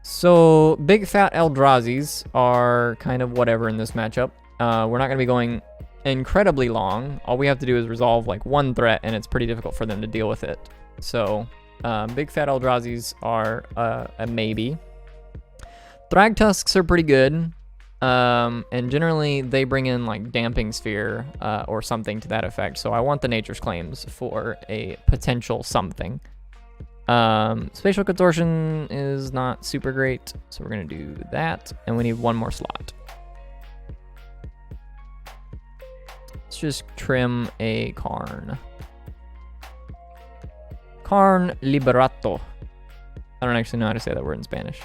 So big fat Eldrazi's are kind of whatever in this matchup. We're not going to be going incredibly long. All we have to do is resolve like one threat, and it's pretty difficult for them to deal with it. So big fat Eldrazi's are a maybe. Thragtusks are pretty good. And generally they bring in like Damping Sphere or something to that effect. So I want the Nature's Claims for a potential something. Spatial Contortion is not super great, so we're going to do that. And we need one more slot. Let's just trim a Karn. Karn Liberato. I don't actually know how to say that word in Spanish.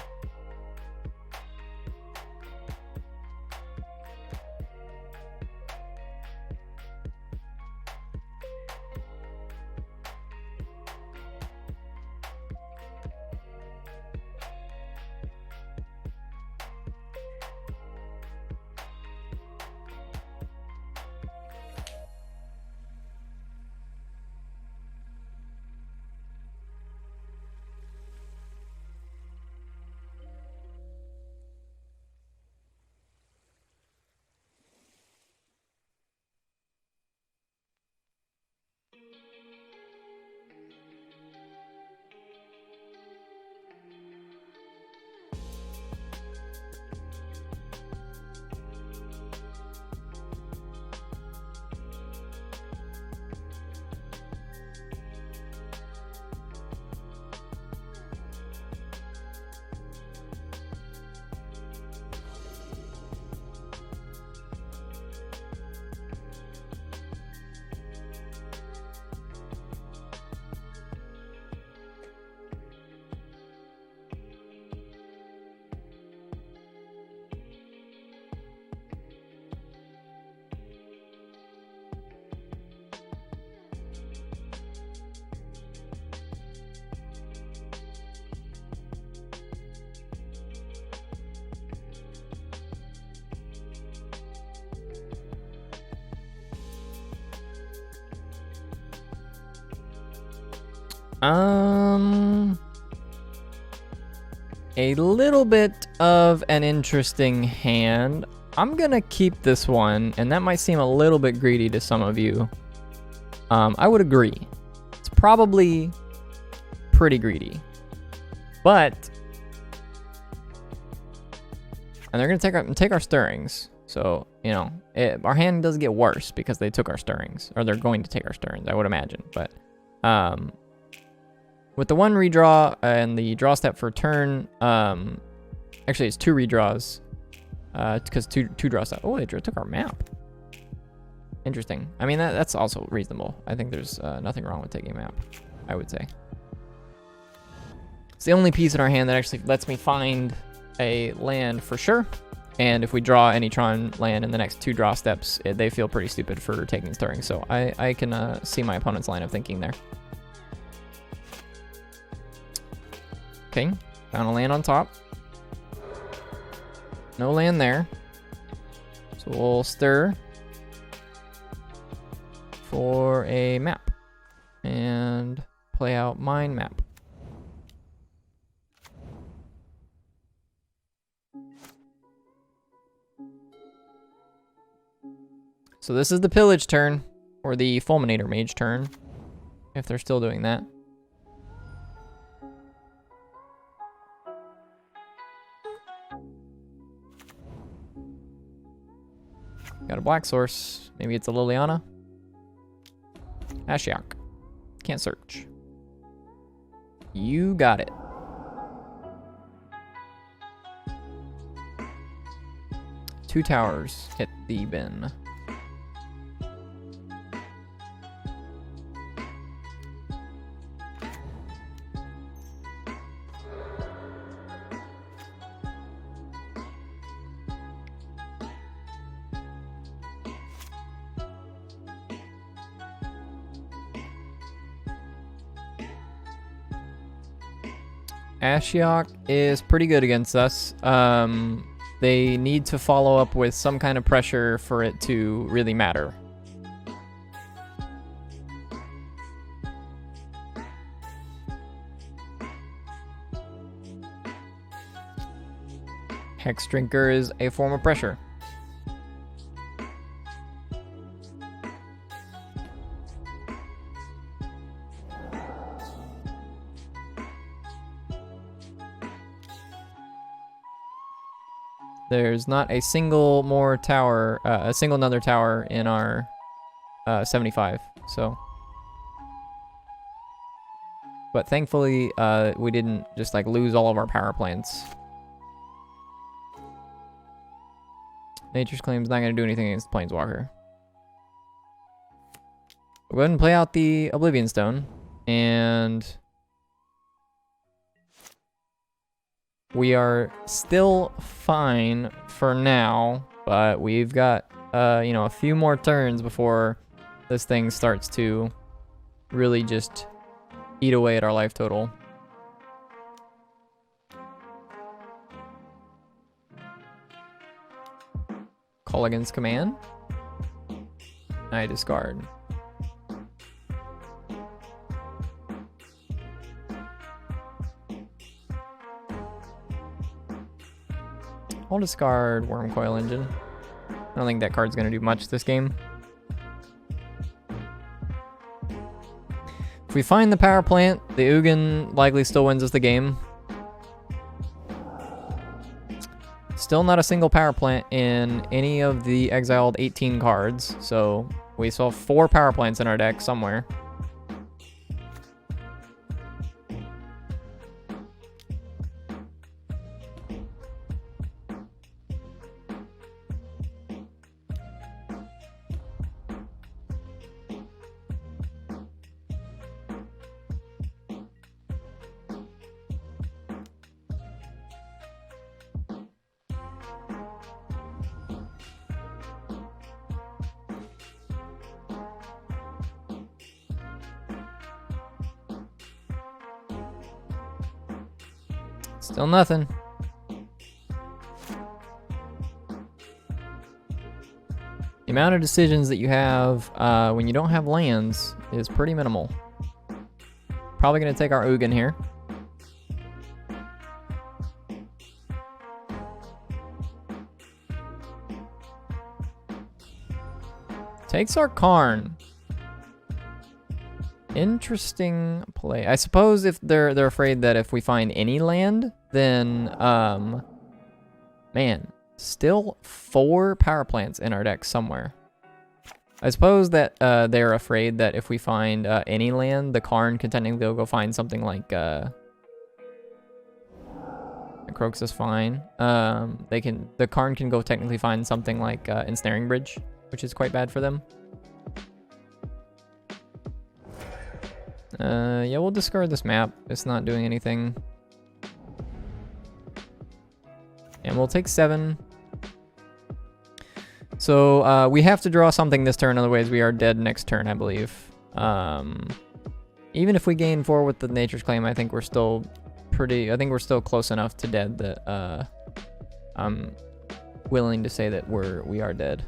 A little bit of an interesting hand. I'm gonna keep this one, and that might seem a little bit greedy to some of you. I would agree. It's probably pretty greedy. But, and they're gonna take our stirrings. So, you know, our hand does get worse because they took our stirrings, or they're going to take our stirrings, I would imagine. But, with the one redraw and the draw step for turn, actually it's 2 redraws, because two draw step. Oh, they took our map. Interesting. I mean, that's also reasonable. I think there's nothing wrong with taking a map, I would say. It's the only piece in our hand that actually lets me find a land for sure. And if we draw any Tron land in the next 2 draw steps, they feel pretty stupid for taking stirring. So I can see my opponent's line of thinking there. Okay, found a land on top. No land there. So we'll stir for a map and play out mine map. So this is the pillage turn, or the fulminator mage turn, if they're still doing that. Got a black source. Maybe it's a Liliana. Ashiok. Can't search. You got it. Two towers hit the bin. Ashiok is pretty good against us. They need to follow up with some kind of pressure for it to really matter. Hex Drinker is a form of pressure. There's not a single more tower, a single another tower in our 75, so. But thankfully, we didn't just like lose all of our power plants. Nature's Claim's not going to do anything against the Planeswalker. We'll go ahead and play out the Oblivion Stone, and we are still fine for now, but we've got, you know, a few more turns before this thing starts to really just eat away at our life total. Call against command. I discard. I'll discard Worm Coil Engine. I don't think that card's going to do much this game. If we find the power plant, the Ugin likely still wins us the game. Still not a single power plant in any of the exiled 18 cards, so we still have 4 power plants in our deck somewhere. Still nothing. The amount of decisions that you have when you don't have lands is pretty minimal. Probably going to take our Ugin here. Takes our Karn. Interesting play. I suppose if they're afraid that if we find any land, then man, still 4 power plants in our deck somewhere. I suppose that they're afraid that if we find any land, the Karn can technically go find something like Croaks is fine. The Karn can go technically find something like Ensnaring Bridge, which is quite bad for them. Yeah, we'll discard this map. It's not doing anything. And we'll take 7. So we have to draw something this turn, otherwise we are dead next turn, I believe. Even if we gain 4 with the Nature's Claim, I think we're still close enough to dead that I'm willing to say that we are dead.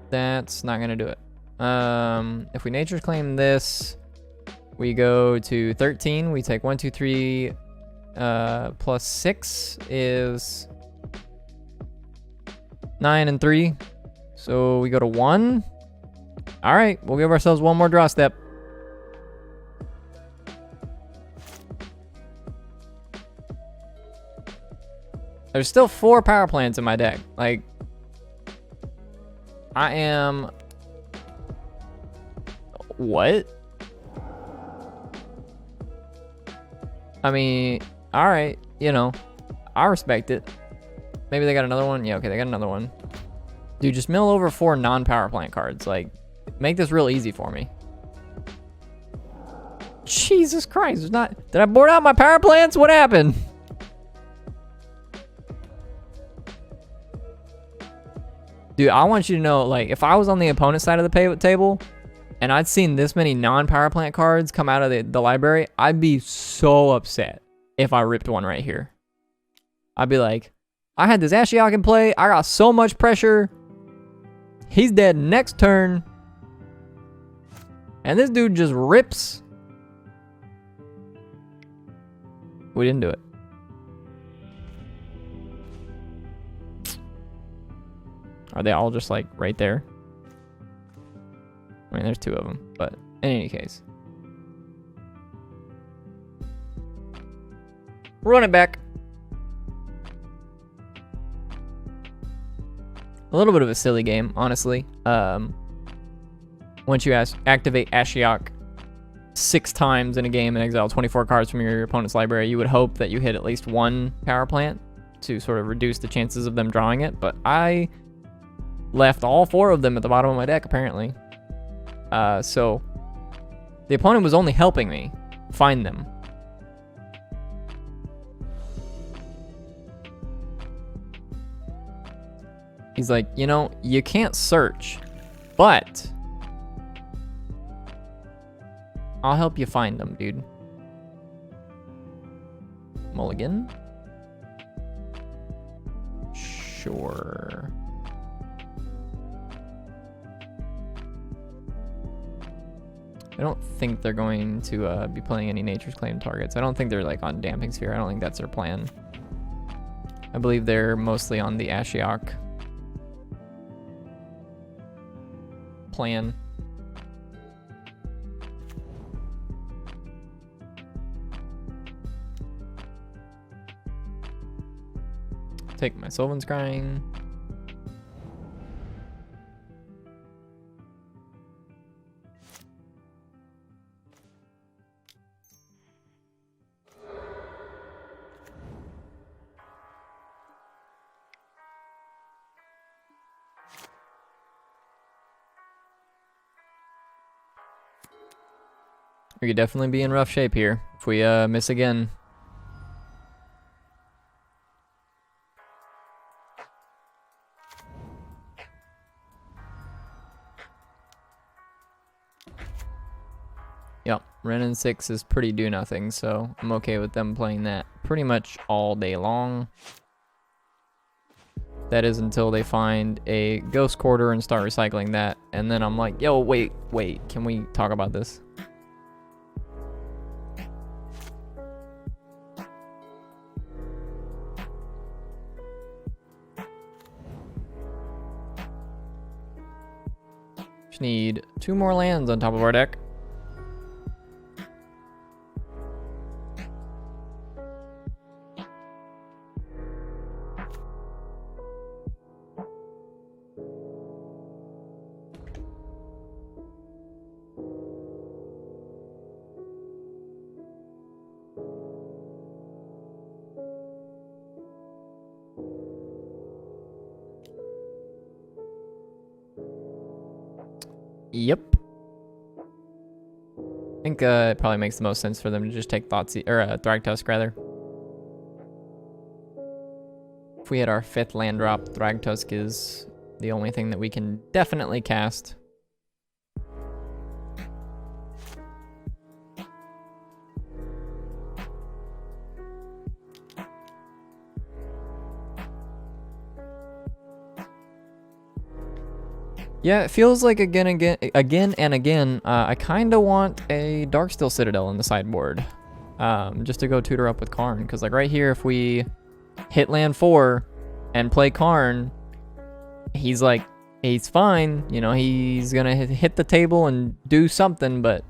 That's not gonna do it. If we Nature's Claim this, we go to 13. We take 1, 2, 3, plus 6 is 9 and 3. So we go to 1. All right, we'll give ourselves one more draw step. There's still 4 power plants in my deck. Like, I am... What? I mean, alright, you know, I respect it. Maybe they got another one? Yeah, okay, they got another one. Dude, just mill over 4 non-power plant cards. Like, make this real easy for me. Jesus Christ, there's not... Did I board out my power plants? What happened? Dude, I want you to know, like, if I was on the opponent's side of the table and I'd seen this many non-power plant cards come out of the library, I'd be so upset if I ripped one right here. I'd be like, I had this Ashiok in play. I got so much pressure. He's dead next turn. And this dude just rips. We didn't do it. Are they all just like right there? I mean, there's 2 of them, but in any case. Run it back. A little bit of a silly game, honestly. Once you activate Ashiok 6 times in a game and exile 24 cards from your opponent's library, you would hope that you hit at least 1 power plant to sort of reduce the chances of them drawing it, but I left all 4 of them at the bottom of my deck, apparently. So the opponent was only helping me find them. He's like, you know, you can't search, but I'll help you find them, dude. Mulligan? Sure. I don't think they're going to be playing any Nature's Claim targets. I don't think they're like on Damping Sphere. I don't think that's their plan. I believe they're mostly on the Ashiok plan. Take my Sylvan's Scrying. We could definitely be in rough shape here if we miss again. Yep, Renin 6 is pretty do nothing, so I'm okay with them playing that pretty much all day long. That is until they find a Ghost Quarter and start recycling that, and then I'm like, yo, wait, can we talk about this? Just need 2 more lands on top of our deck. Yep. I think it probably makes the most sense for them to just take Thoughtseize, or Thragtusk rather. If we hit our 5th land drop, Thragtusk is the only thing that we can definitely cast. Yeah, it feels like again and again, I kind of want a Darksteel Citadel in the sideboard, just to go tutor up with Karn. Because like right here, if we hit land 4 and play Karn, he's fine. You know, he's gonna hit the table and do something, but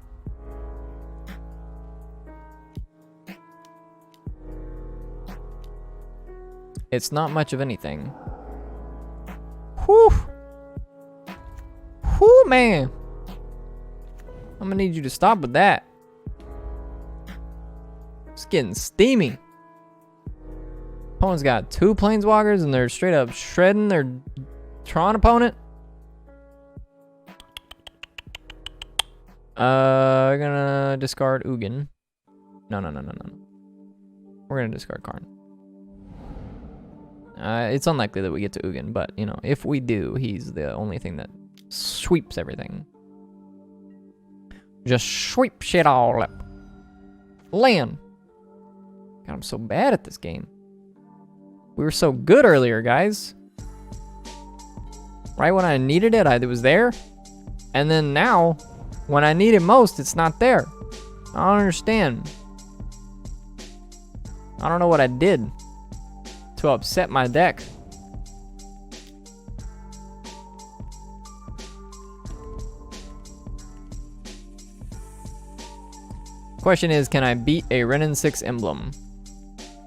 it's not much of anything. Whew. Whew, man. I'm gonna need you to stop with that. It's getting steamy. Opponent's got 2 Planeswalkers and they're straight up shredding their Tron opponent. Gonna discard Ugin. No. We're gonna discard Karn. It's unlikely that we get to Ugin, but you know, if we do, he's the only thing that sweeps everything. Just sweep shit all up. Land. God, I'm so bad at this game. We were so good earlier, guys. Right when I needed it, it was there. And then now, when I need it most, it's not there. I don't understand. I don't know what I did to upset my deck. Question is, can I beat a Renin 6 emblem?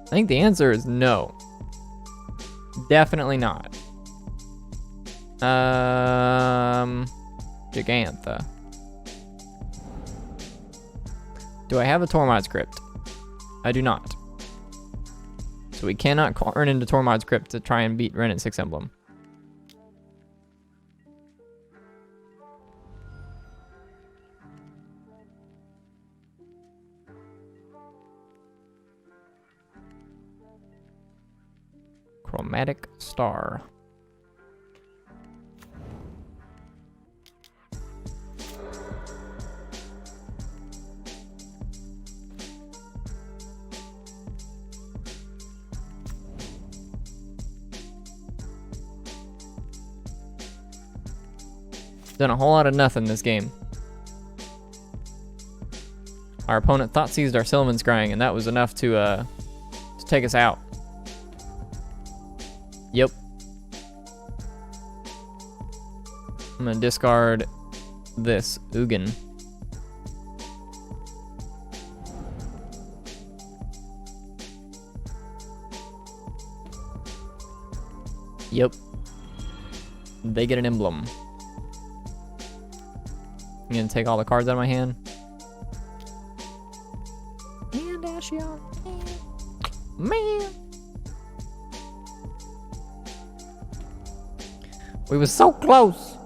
I think the answer is no. Definitely not. Gigantha. Do I have a Tormod's Crypt? I do not. So we cannot Karn into Tormod's Crypt to try and beat Renin 6 emblem. Chromatic Star. Done a whole lot of nothing this game. Our opponent Thoughtseized our Sylvan Scrying, and that was enough to take us out. Yep. I'm gonna discard this Ugin. Yep. They get an emblem. I'm gonna take all the cards out of my hand. And Ashion. Man. We was so close.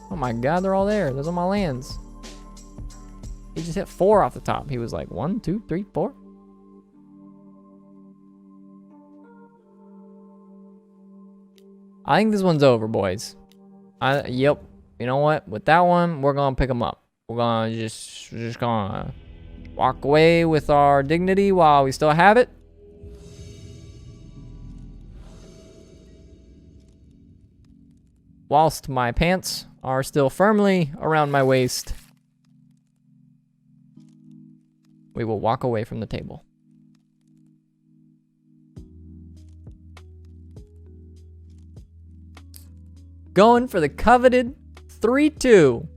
Oh my god, they're all there. Those are my lands. He just hit 4 off the top. He was like 1, 2, 3, 4. I think this one's over, boys. Yep. You know what? With that one, we're gonna pick them up. We're gonna just gonna walk away with our dignity while we still have it. Whilst my pants are still firmly around my waist, we will walk away from the table. Going for the coveted 3-2.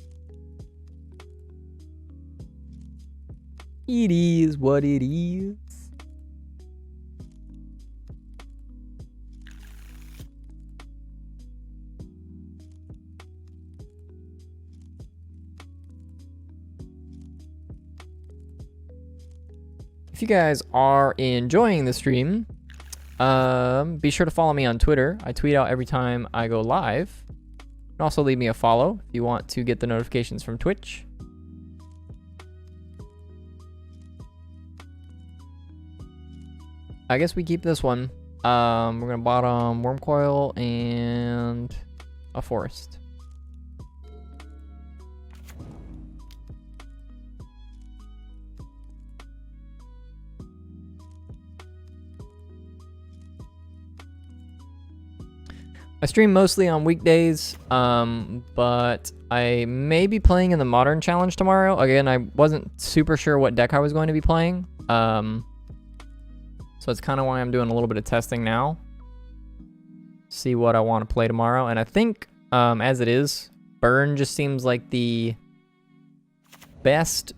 It is what it is. If you guys are enjoying the stream, be sure to follow me on Twitter. I tweet out every time I go live. can also leave me a follow if you want to get the notifications from Twitch. I guess we keep this one. We're gonna bottom worm coil and a forest. I stream mostly on weekdays, but I may be playing in the Modern Challenge tomorrow. Again, I wasn't super sure what deck I was going to be playing. So that's kind of why I'm doing a little bit of testing now. See what I want to play tomorrow. And I think, as it is, Burn just seems like the best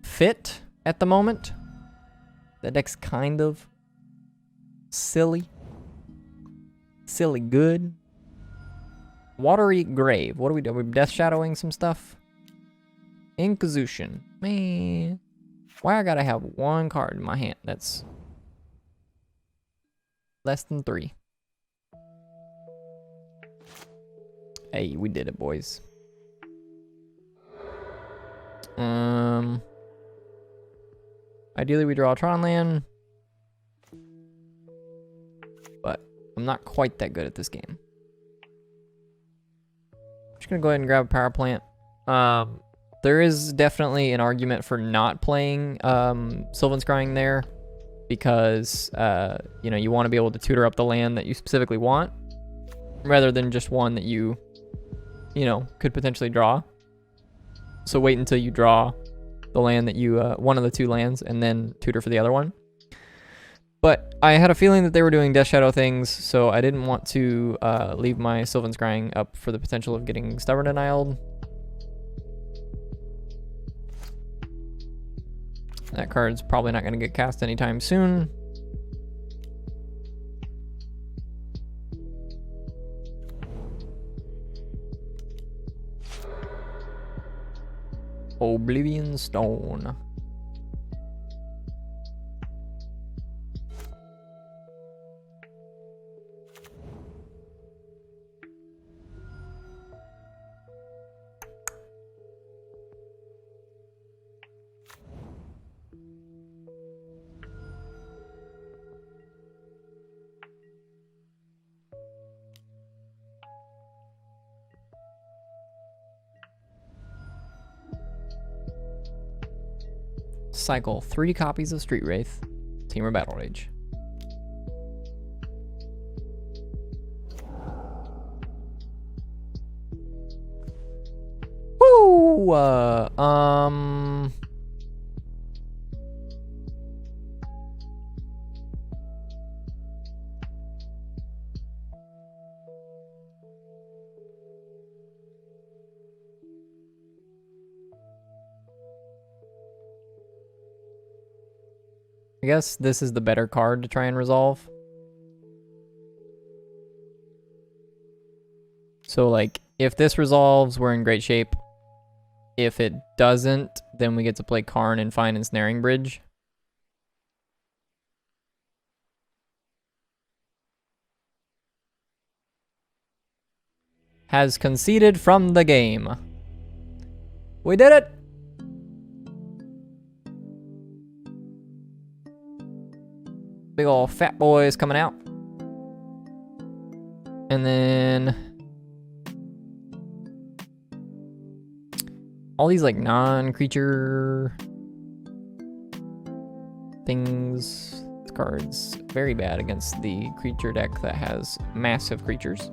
fit at the moment. That deck's kind of silly. Silly good. Watery Grave. What are we doing? We're death shadowing some stuff. Inquisition. Man. Why I gotta have one card in my hand? That's less than 3. Hey, we did it, boys. Ideally we draw a Tron land, but I'm not quite that good at this game. Just gonna go ahead and grab a power plant. There is definitely an argument for not playing Sylvan Scrying there, because you know, you want to be able to tutor up the land that you specifically want, rather than just one that you know, could potentially draw. So wait until you draw the land that you one of the 2 lands, and then tutor for the other one. But I had a feeling that they were doing Death Shadow things, so I didn't want to leave my Sylvan Scrying up for the potential of getting Stubborn Denialed. That card's probably not going to get cast anytime soon. Oblivion Stone. Cycle 3 copies of Street Wraith, Team or Battle Rage. Woo! I guess this is the better card to try and resolve. So, like, if this resolves, we're in great shape. If it doesn't, then we get to play Karn and Fine and Snaring Bridge. Has conceded from the game. We did it! Big ol' fat boys coming out. And then all these like non-creature things. This card's very bad against the creature deck that has massive creatures.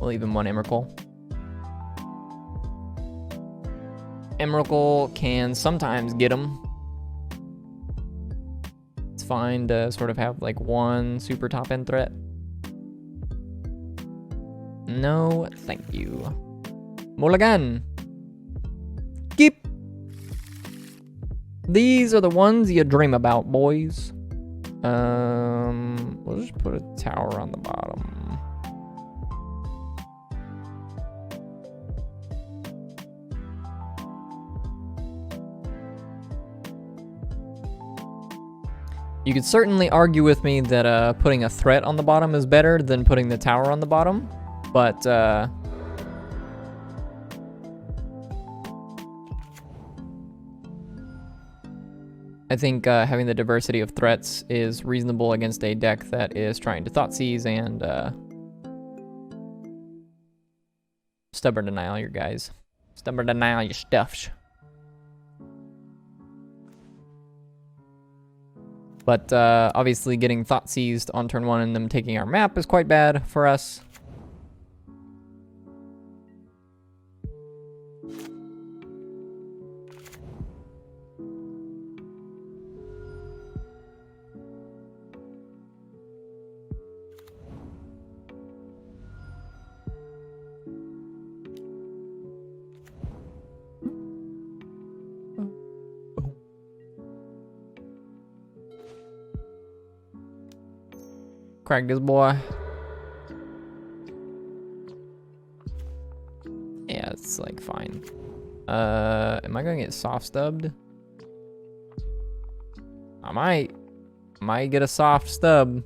We'll even one Emrakul. Emrakul can sometimes get them. It's fine to sort of have like one super top end threat. No, thank you. Mulligan. Keep. These are the ones you dream about, boys. We'll just put a tower on the bottom. You could certainly argue with me that putting a threat on the bottom is better than putting the tower on the bottom, but I think having the diversity of threats is reasonable against a deck that is trying to Thoughtseize and Stubborn Denial your guys. Stubborn Denial your stuffs. But obviously getting Thoughtseized on turn 1 and them taking our map is quite bad for us. Crack this boy. Yeah, it's like fine. Am I gonna get soft stubbed? I might get a soft stub.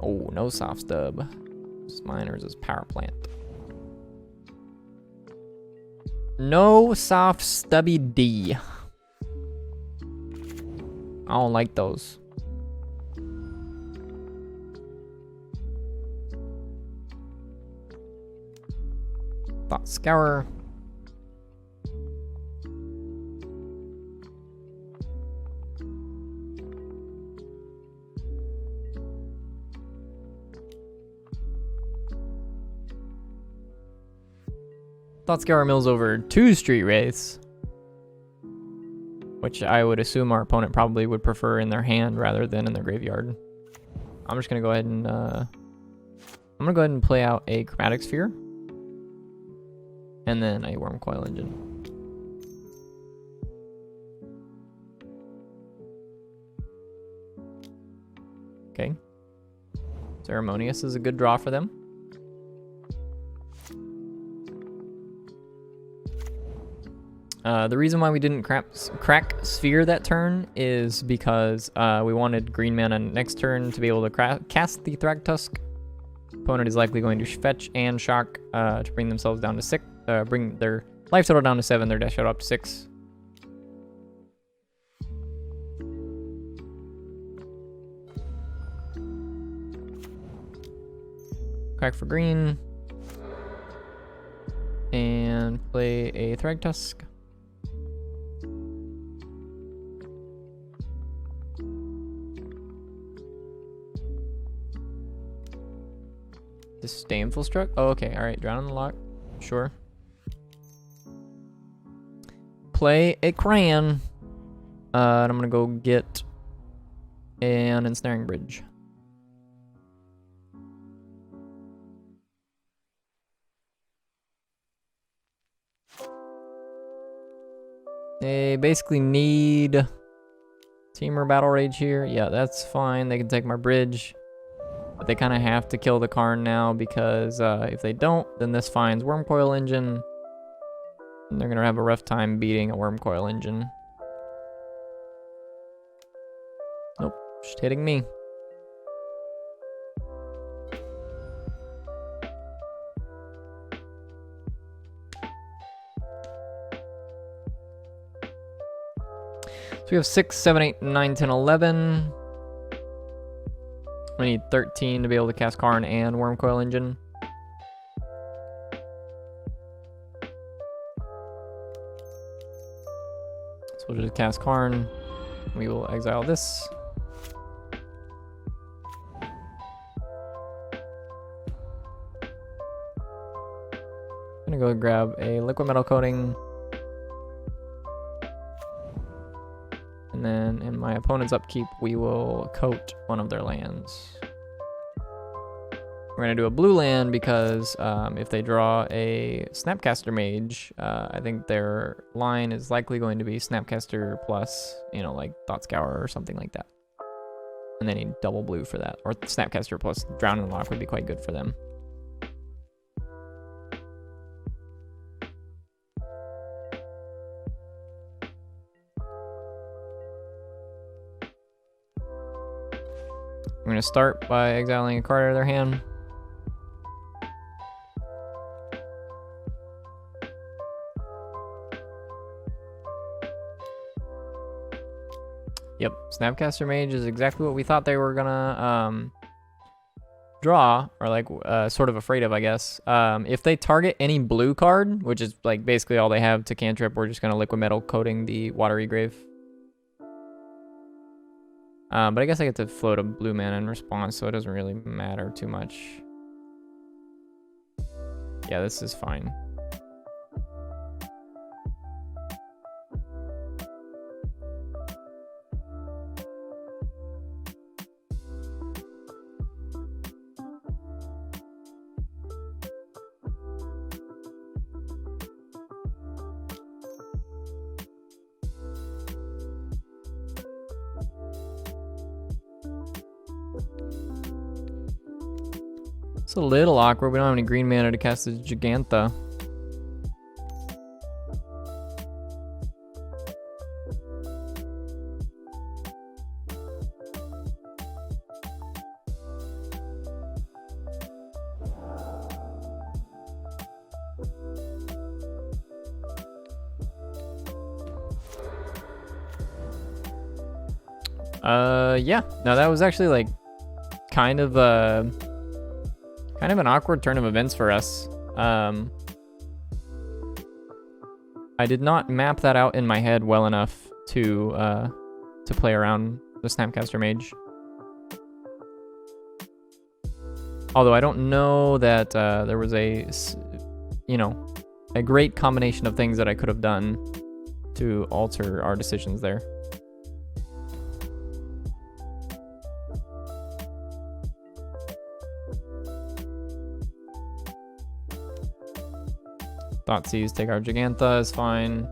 Oh, no soft stub. This miner's is power plant. No soft stubby D. I don't like those. Thought Scour. Thought Scour mills over 2 Street Wraiths, which I would assume our opponent probably would prefer in their hand rather than in their graveyard. I'm just gonna go ahead and play out a Chromatic Sphere. And then a Wormcoil Engine. Okay. Ceremonious is a good draw for them. The reason why we didn't crack Sphere that turn is because we wanted green mana next turn to be able to cast the Thragtusk. Opponent is likely going to fetch and shock to bring themselves down to 6. Bring their life total down to 7, their death total up to 6. Crack for green. And play a Thragtusk. Disdainful Struck? Oh, okay, alright, Drown on the Lock. Sure. Play a Crayon. And I'm gonna go get an Ensnaring Bridge. They basically need Teamer Battle Rage here. Yeah, that's fine. They can take my bridge. But they kind of have to kill the Karn now because if they don't, then this finds Wormcoil Engine. And they're going to have a rough time beating a Wormcoil Engine. Nope, just hitting me. So we have 6, 7, 8, 9, 10, 11. I need 13 to be able to cast Karn and Wormcoil Engine. So we'll just cast Karn. We will exile this. I'm gonna go grab a Liquid Metal Coating. And then in my opponent's upkeep, we will coat one of their lands. We're going to do a blue land because if they draw a Snapcaster Mage, I think their line is likely going to be Snapcaster plus, you know, like Thought Scour or something like that. And they need double blue for that. Or Snapcaster plus Drown and Lock would be quite good for them. going to start by exiling a card out of their hand. Yep, Snapcaster Mage is exactly what we thought they were gonna draw, or like sort of afraid of, I guess. If they target any blue card, which is like basically all they have to cantrip, we're just gonna liquid metal coating the Watery Grave. But I guess I get to float a blue mana in response, so it doesn't really matter too much. Yeah, this is fine. It's a little awkward. We don't have any green mana to cast the Gigantha. Yeah. No, that was actually like kind of an awkward turn of events for us. I did not map that out in my head well enough to play around the Snapcaster Mage. Although I don't know that there was a great combination of things that I could have done to alter our decisions there. Thoughtseize, take our Gigantha is fine.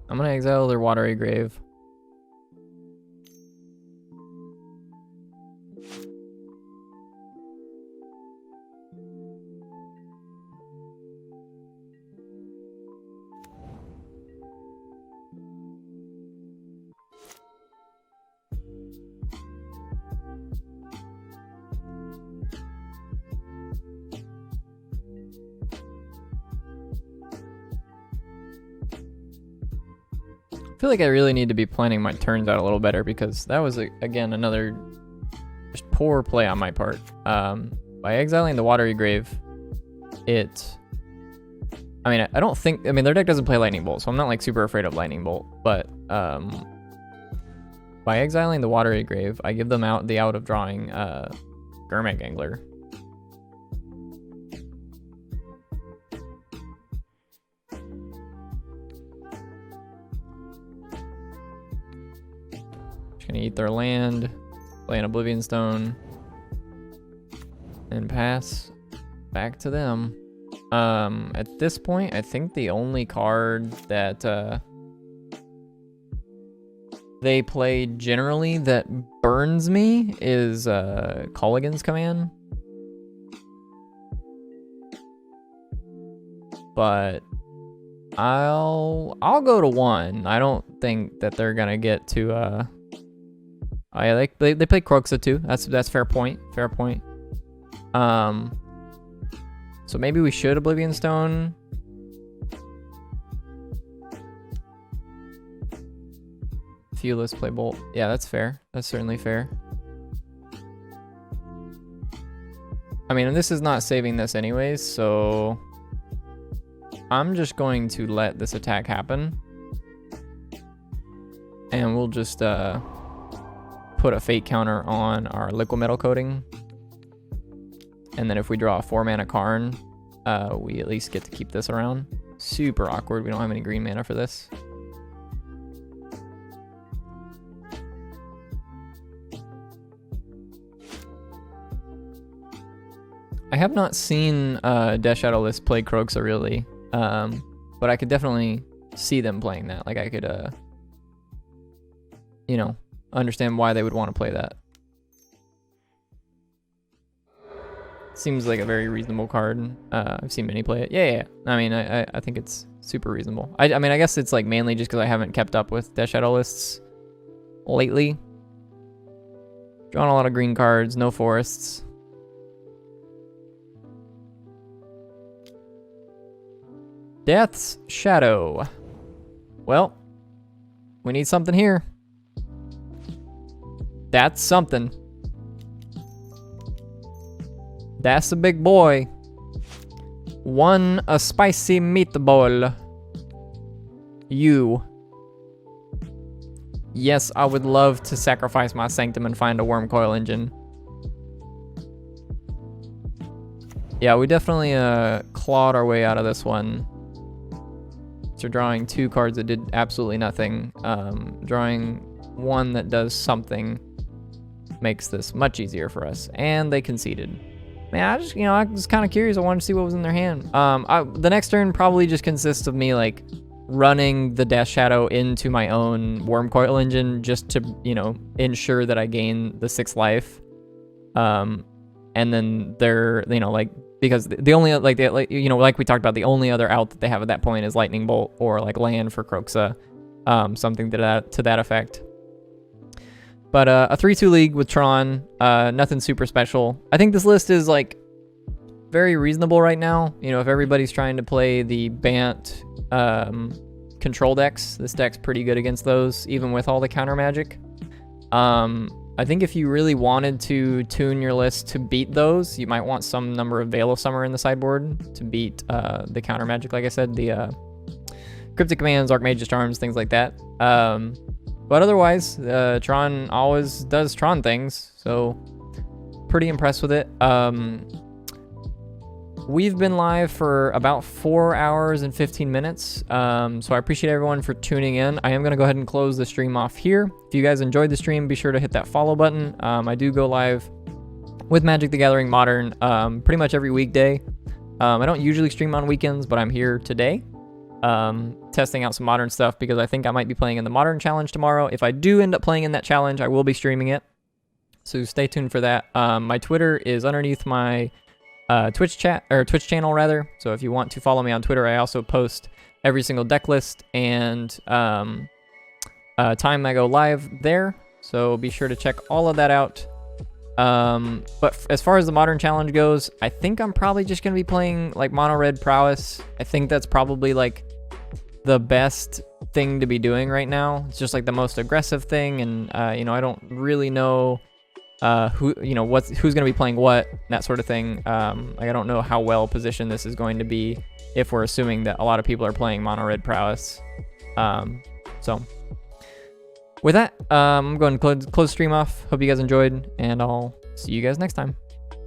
I'm gonna exile their Watery Grave. I feel like I really need to be planning my turns out a little better, because that was, again, another just poor play on my part. By exiling the Watery Grave, I mean, their deck doesn't play Lightning Bolt, so I'm not like super afraid of Lightning Bolt, but by exiling the Watery Grave, I give them the out of drawing Gurmag Angler. Gonna eat their land, play an Oblivion Stone, and pass back to them. At this point, I think the only card that they play generally that burns me is Colligan's Command. But I'll go to 1. I don't think that they're gonna get to they play Kroxa too. That's fair point. Fair point. So maybe we should Oblivion Stone. Fearless play Bolt. Yeah, that's fair. That's certainly fair. I mean, this is not saving this anyways, so I'm just going to let this attack happen. And we'll just put a fate counter on our liquid metal coating. And then if we draw a 4-mana Karn, we at least get to keep this around. Super awkward. We don't have any green mana for this. I have not seen Death Shadow List play Kroxa really, but I could definitely see them playing that. Like I could, you know, understand why they would want to play that. Seems like a very reasonable card. I've seen many play it. Yeah. I mean, I think it's super reasonable. I mean, I guess it's like mainly just because I haven't kept up with Death Shadow Lists lately. Drawn a lot of green cards, no forests. Death's Shadow. Well, we need something here. That's something. That's a big boy. One a spicy meatball. You. Yes, I would love to sacrifice my Sanctum and find a Worm Coil Engine. Yeah, we definitely clawed our way out of this one. So drawing 2 cards that did absolutely nothing. Drawing 1 that does something makes this much easier for us. And they conceded. Man, I just, I was kind of curious. I wanted to see what was in their hand. The next turn probably just consists of me like running the Death Shadow into my own Worm Coil Engine just to, ensure that I gain the 6th life. And then they're, like, because the only, like we talked about, the only other out that they have at that point is Lightning Bolt or like land for Kroxa, something to that effect. But a 3-2 league with Tron, nothing super special. I think this list is like very reasonable right now. If everybody's trying to play the Bant control decks, this deck's pretty good against those, even with all the counter magic. I think if you really wanted to tune your list to beat those, you might want some number of Veil of Summer in the sideboard to beat the counter magic, like I said, the Cryptic Commands, Archmage's Charms, things like that. But otherwise, Tron always does Tron things, so pretty impressed with it. We've been live for about 4 hours and 15 minutes, so I appreciate everyone for tuning in. I am going to go ahead and close the stream off here. If you guys enjoyed the stream, be sure to hit that follow button. I do go live with Magic the Gathering Modern pretty much every weekday. I don't usually stream on weekends, but I'm here today. Testing out some Modern stuff because I think I might be playing in the Modern Challenge tomorrow. If I do end up playing in that challenge, I will be streaming it. So stay tuned for that. My Twitter is underneath my Twitch channel rather. So if you want to follow me on Twitter, I also post every single deck list and time I go live there. So be sure to check all of that out. But as far as the Modern Challenge goes, I think I'm probably just going to be playing like Mono Red Prowess. I think that's probably like the best thing to be doing right now. It's just like the most aggressive thing, and I don't really know who's going to be playing what, that sort of thing. Like I don't know how well positioned this is going to be if we're assuming that a lot of people are playing Mono Red Prowess. So with that, I'm going to close stream off. Hope you guys enjoyed, and I'll see you guys next time.